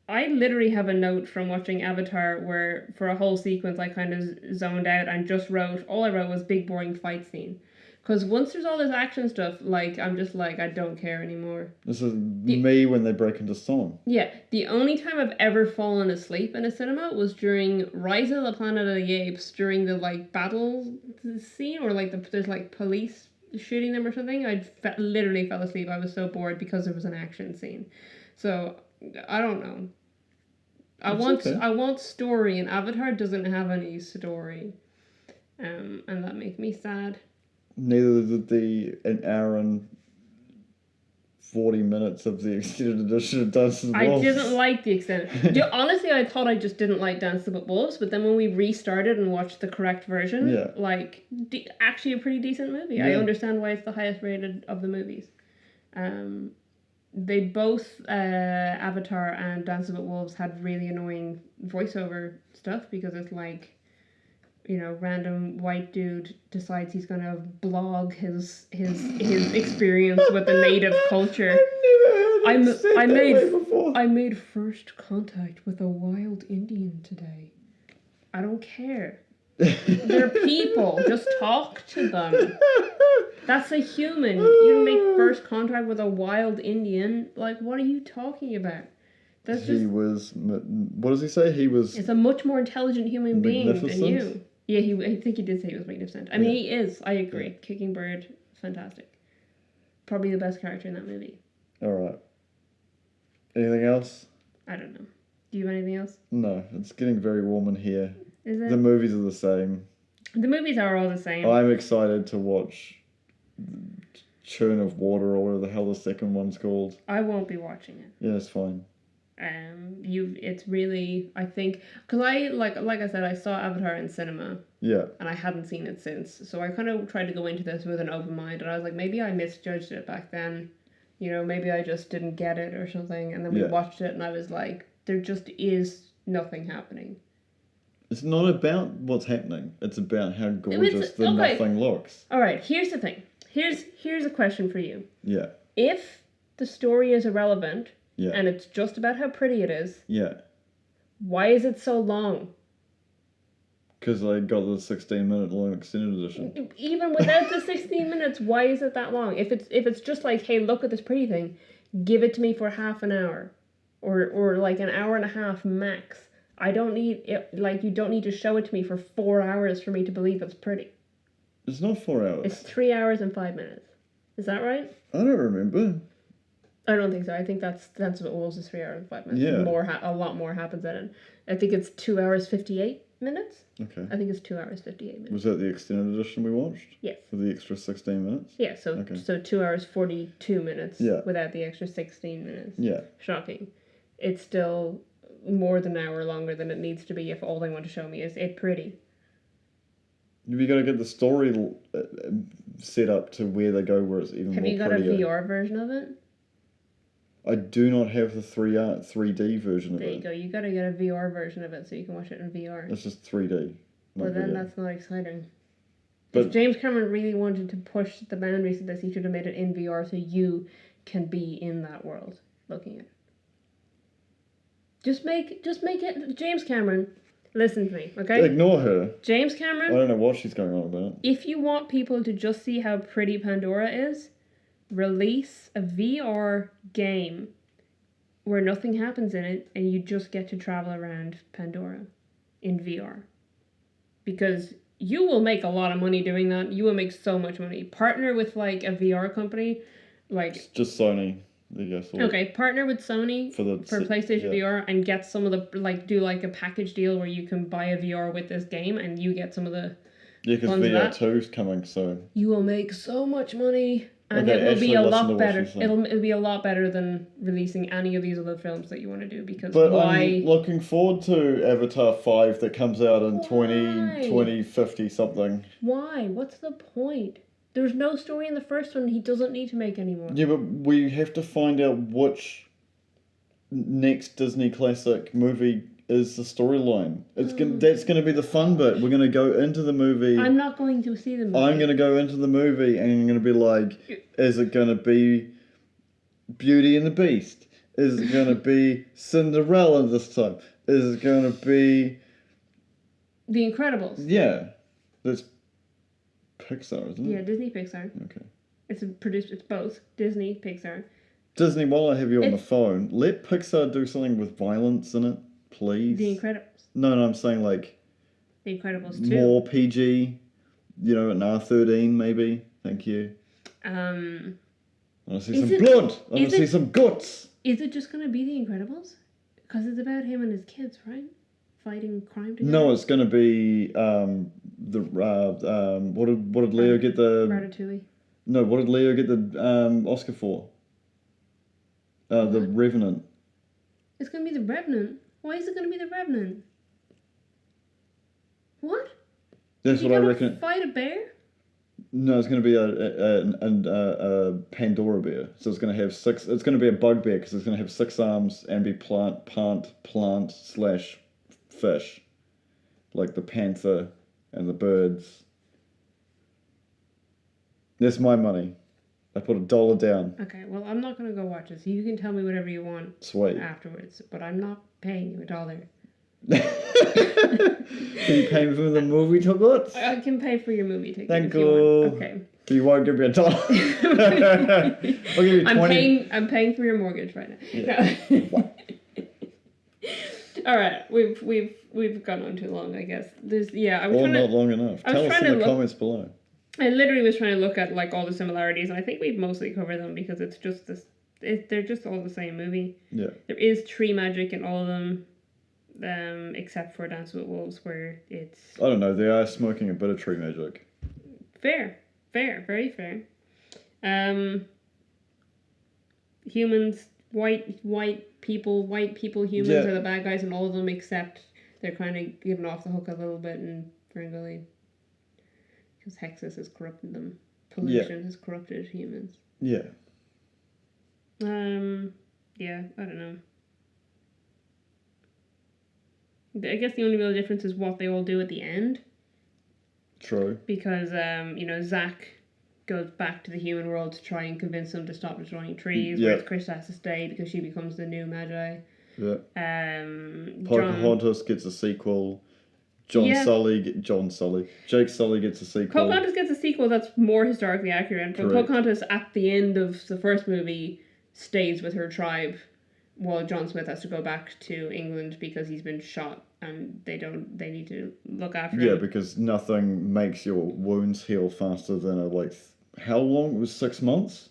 I literally have a note from watching Avatar where for a whole sequence I kind of zoned out and just wrote, all I wrote was big boring fight scene. Because once there's all this action stuff, like, I'm just like, I don't care anymore. This is me when they break into song. Yeah, the only time I've ever fallen asleep in a cinema was during Rise of the Planet of the Apes, during the, like, battle scene, or, like, there's, like, police shooting them or something. Literally fell asleep. I was so bored because there was an action scene. So, I don't know. I want story, and Avatar doesn't have any story. And that makes me sad. Neither did an hour and 40 minutes of the extended edition of Dances with Wolves. I didn't like the extended. Honestly, I thought I just didn't like Dances with Wolves, but then when we restarted and watched the correct version, like, actually a pretty decent movie. Yeah. I understand why it's the highest rated of the movies. They both, Avatar and Dances with Wolves, had really annoying voiceover stuff because it's like, you know, random white dude decides he's gonna blog his experience with the native culture. I made first contact with a wild Indian today. I don't care. They're people. Just talk to them. That's a human. You don't make first contact with a wild Indian. Like, what are you talking about? What does he say? It's a much more intelligent human being than you. Yeah, I think he did say he was magnificent. I mean, he is. I agree. Yeah. Kicking Bird, fantastic. Probably the best character in that movie. All right. Anything else? I don't know. Do you have anything else? No, it's getting very warm in here. Is it? The movies are the same. The movies are all the same. I'm excited to watch Churn of Water or whatever the hell the second one's called. I won't be watching it. Yeah, it's fine. It's really, I think, because I like I said, I saw Avatar in cinema. Yeah. And I hadn't seen it since, so I kind of tried to go into this with an open mind, and I was like, maybe I misjudged it back then. You know, maybe I just didn't get it or something, and then we watched it, and I was like, there just is nothing happening. It's not about what's happening. It's about how gorgeous nothing looks. All right, here's the thing. Here's a question for you. Yeah. If the story is irrelevant. Yeah. And it's just about how pretty it is. Yeah. Why is it so long? Because I got the 16-minute long extended edition. Even without the 16 minutes, why is it that long? If it's just like, hey, look at this pretty thing, give it to me for half an hour, or like an hour and a half max. I don't need it. Like, you don't need to show it to me for 4 hours for me to believe it's pretty. It's not 4 hours. It's 3 hours and 5 minutes. Is that right? I don't remember. I don't think so. I think that's what Wolves is 3 hours and 5 minutes. Yeah. A lot more happens in it. I think it's 2 hours 58 minutes. Okay. I think it's 2 hours 58 minutes. Was that the extended edition we watched? Yes. For the extra 16 minutes? Yeah. So 2 hours 42 minutes. Yeah. Without the extra 16 minutes. Yeah. Shocking. It's still more than an hour longer than it needs to be if all they want to show me is it pretty. You got to get the story set up to where they go, where it's even more prettier. Have you got a VR version of it? I do not have the 3D version of it. There you go. You got to get a VR version of it so you can watch it in VR. It's just 3D. Well, then that's not exciting. But if James Cameron really wanted to push the boundaries of this, he should have made it in VR so you can be in that world looking at it. Just make it. James Cameron, listen to me, okay? Ignore her. James Cameron. I don't know what she's going on about. If you want people to just see how pretty Pandora is, release a VR game where nothing happens in it and you just get to travel around Pandora in VR. Because you will make a lot of money doing that. You will make so much money. Partner with like a VR company, like it's just Sony. Okay, partner with Sony for PlayStation VR and get some of the do a package deal where you can buy a VR with this game and you get some of the because VR 2's coming soon. You will make so much money. And it will be a lot better. It'll be a lot better than releasing any of these other films that you want to do because I'm looking forward to Avatar 5 that comes out in 2050 something. Why? What's the point? There's no story in the first one. He doesn't need to make any more. Yeah, but we have to find out which next Disney classic movie is the storyline. That's going to be the fun bit. We're going to go into the movie. I'm not going to see the movie. I'm going to go into the movie and I'm going to be like, is it going to be Beauty and the Beast? Is it going to be Cinderella this time? Is it going to be... The Incredibles. Yeah. That's Pixar, isn't it? Yeah, Disney Pixar. Okay. It's both Disney Pixar. Disney, while I have you on the phone, let Pixar do something with violence in it, please. The Incredibles. No, I'm saying like... The Incredibles 2. More PG, an R13 maybe. Thank you. I want to see some blood. I want to see some guts. Is it just going to be The Incredibles? Because it's about him and his kids, right? Fighting crime together? No, it's going to be what did Leo get the... Ratatouille. No, what did Leo get the Oscar for? The Revenant. It's going to be The Revenant? Why is it going to be The Revenant? What? That's what I reckon. Fight a bear? No, it's going to be a Pandora bear. So it's going to have six. It's going to be a bugbear because it's going to have 6 arms and be plant / fish, like the panther and the birds. That's my money. I put $1 down. Okay, well, I'm not going to go watch this. You can tell me whatever you want. Sweet. Afterwards, but I'm not paying you $1. Can you pay me for the movie tickets? I can pay for your movie ticket. Thank you. you. Okay. But you won't give me $1. I'll give you 20. I'm paying for your mortgage right now. Yeah. No. All right, we've gone on too long, I guess. Not long enough. Tell us in the comments below. I literally was trying to look at like all the similarities, and I think we've mostly covered them because it's just this. They're just all the same movie. Yeah. There is tree magic in all of them. Except for Dance with Wolves, where it's... I don't know, they are smoking a bit of tree magic. Fair, very fair. Humans, white people humans are the bad guys in all of them, except they're kind of given off the hook a little bit in FernGully. Because Hexus has corrupted them. Pollution has corrupted humans. Yeah. Yeah, I don't know. I guess the only real difference is what they all do at the end. True. Because, Zach goes back to the human world to try and convince them to stop destroying trees, whereas Chris has to stay because she becomes the new Magi. Yeah. Pocahontas gets a sequel. Jake Sully gets a sequel. Pocahontas gets a sequel that's more historically accurate, but Pocahontas at the end of the first movie stays with her tribe while John Smith has to go back to England because he's been shot and they need to look after him. Yeah, because nothing makes your wounds heal faster than how long? It was 6 months?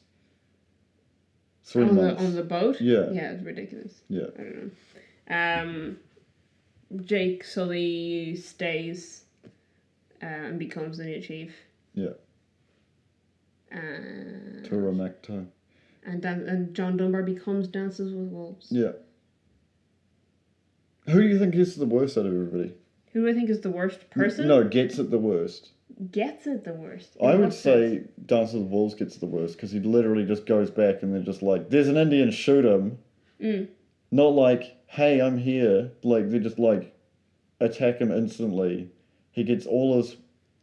3 months. On the boat? Yeah. Yeah, it's ridiculous. Yeah. I don't know. Jake Sully stays and becomes the new chief. Yeah. Turamacto. And John Dunbar becomes Dances with Wolves. Yeah. Who do you think gets the worst out of everybody? Who do I think is the worst person? No, gets it the worst. Gets it the worst. I would say Dances with Wolves gets the worst because he literally just goes back and they're just like, there's an Indian, shoot him. Not like, hey, I'm here. Like, they just like attack him instantly. He gets all his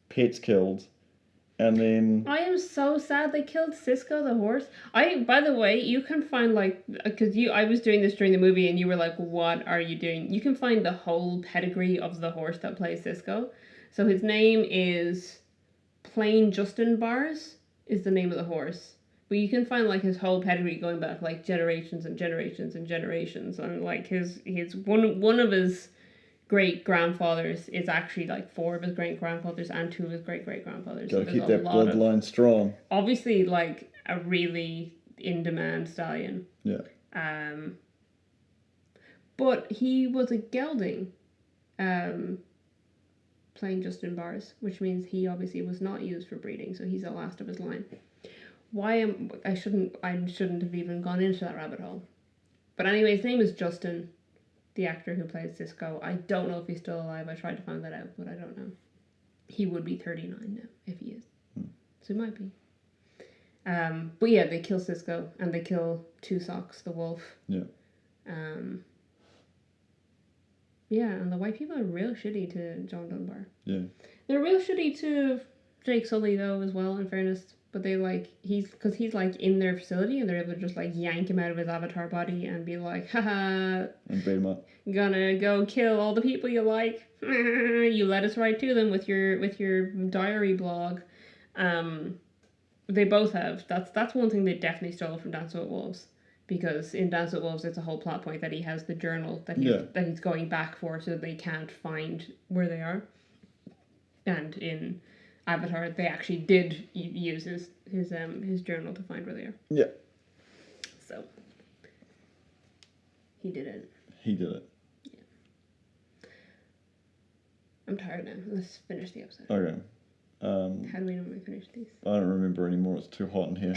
pets killed. And then... I am so sad they killed Cisco the horse. By the way, you can find because I was doing this during the movie and you were like, what are you doing? You can find the whole pedigree of the horse that plays Cisco. So his name is Plain Justin Bars is the name of the horse. But you can find his whole pedigree going back generations and generations and generations. And his one of his great-grandfathers is actually 4 of his great-grandfathers and 2 of his great-great-grandfathers. Gotta keep that bloodline strong. Obviously, a really in-demand stallion. Yeah. But he was a gelding, playing Justin Bars, which means he obviously was not used for breeding, so he's the last of his line. I shouldn't have even gone into that rabbit hole. But anyway, his name is Justin, the actor who plays Cisco. I don't know if he's still alive. I tried to find that out, but I don't know. He would be 39 now, if he is. So he might be. But yeah, they kill Cisco, and they kill Two Socks, the wolf. Yeah. Yeah, and the white people are real shitty to John Dunbar. Yeah. They're real shitty to Jake Sully, though, as well, in fairness. but they like because he's like in their facility and they're able to just like yank him out of his avatar body and be like, haha, and beat him up. Gonna go kill all the people you like. You led us right to them with your diary blog. They both have. That's one thing they definitely stole from Dance with Wolves, because in Dance with Wolves it's a whole plot point that he has the journal that he's going back for, so that they can't find where they are. And in Avatar, they actually did use his journal to find where they are. Yeah. So he did it. He did it. I'm tired now. Let's finish the episode. Okay. How do we normally finish these? I don't remember anymore. It's too hot in here.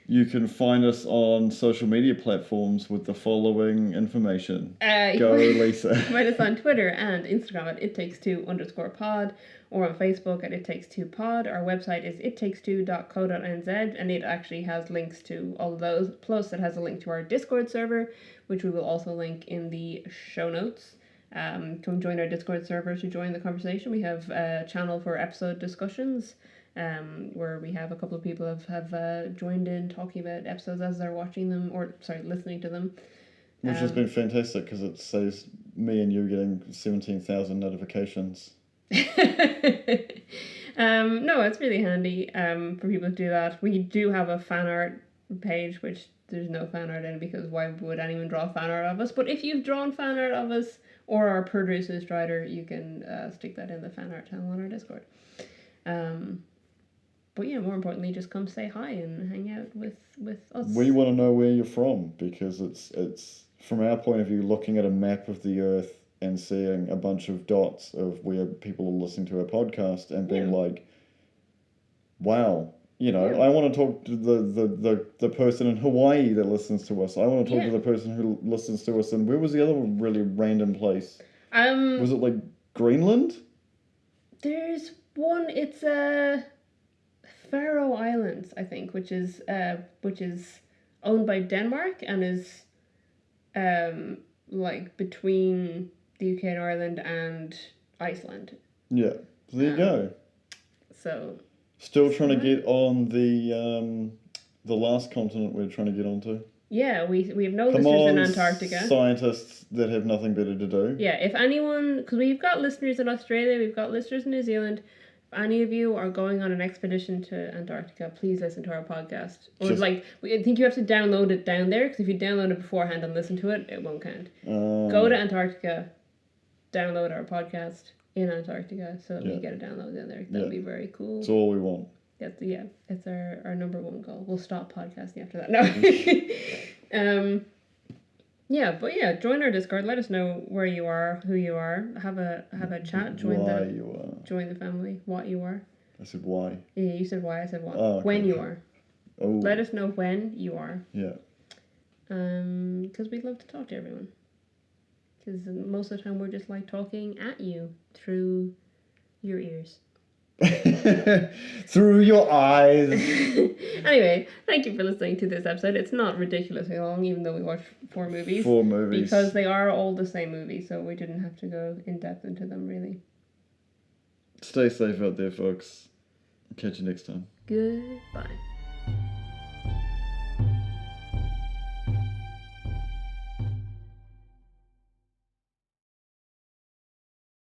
You can find us on social media platforms with the following information. Go, Lisa. Find us on Twitter and Instagram at ittakes2_pod, or on Facebook at ittakes2pod. Our website is ittakes2.co.nz, and it actually has links to all of those. Plus, it has a link to our Discord server, which we will also link in the show notes. Come join our Discord server to join the conversation. We have a channel for episode discussions, where we have a couple of people have joined in talking about episodes as they're watching them, or listening to them. Which has been fantastic, because it saves me and you getting 17,000 notifications. No, it's really handy for people to do that. We do have a fan art page, which there's no fan art in, because why would anyone draw fan art of us? But if you've drawn fan art of us, or our producer Strider, you can stick that in the fan art channel on our Discord. But yeah, more importantly, just come say hi and hang out with us. We want to know where you're from, because it's from our point of view, looking at a map of the earth and seeing a bunch of dots of where people are listening to our podcast and being like, wow. You know, I want to talk to the person in Hawaii that listens to us. I want to talk to the person who listens to us. And where was the other really random place? Was it like Greenland? There's one. It's Faroe Islands, I think, which is owned by Denmark and is like between the UK and Ireland and Iceland. Yeah, so there you go. So. Still trying to get on the last continent we're trying to get onto. Yeah, we have no listeners in Antarctica. Scientists that have nothing better to do. Yeah, if anyone, because we've got listeners in Australia, we've got listeners in New Zealand. If any of you are going on an expedition to Antarctica, please listen to our podcast. Or I think you have to download it down there, because if you download it beforehand and listen to it, it won't count. Go to Antarctica, download our podcast in Antarctica, so that we get a download in there. That would be very cool. That's all we want. It's our number one goal. We'll stop podcasting after that. No. Join our Discord. Let us know where you are, who you are. Have a chat. Join the family. What you are. I said why. Yeah, you said why. I said what. Oh, okay. When you are. Oh. Let us know when you are. Yeah. Because we'd love to talk to everyone. Because most of the time we're just like talking at you through your ears. Through your eyes. Anyway, thank you for listening to this episode. It's not ridiculously long, even though we watched 4 movies. 4 movies. Because they are all the same movie, so we didn't have to go in depth into them, really. Stay safe out there, folks. Catch you next time. Goodbye.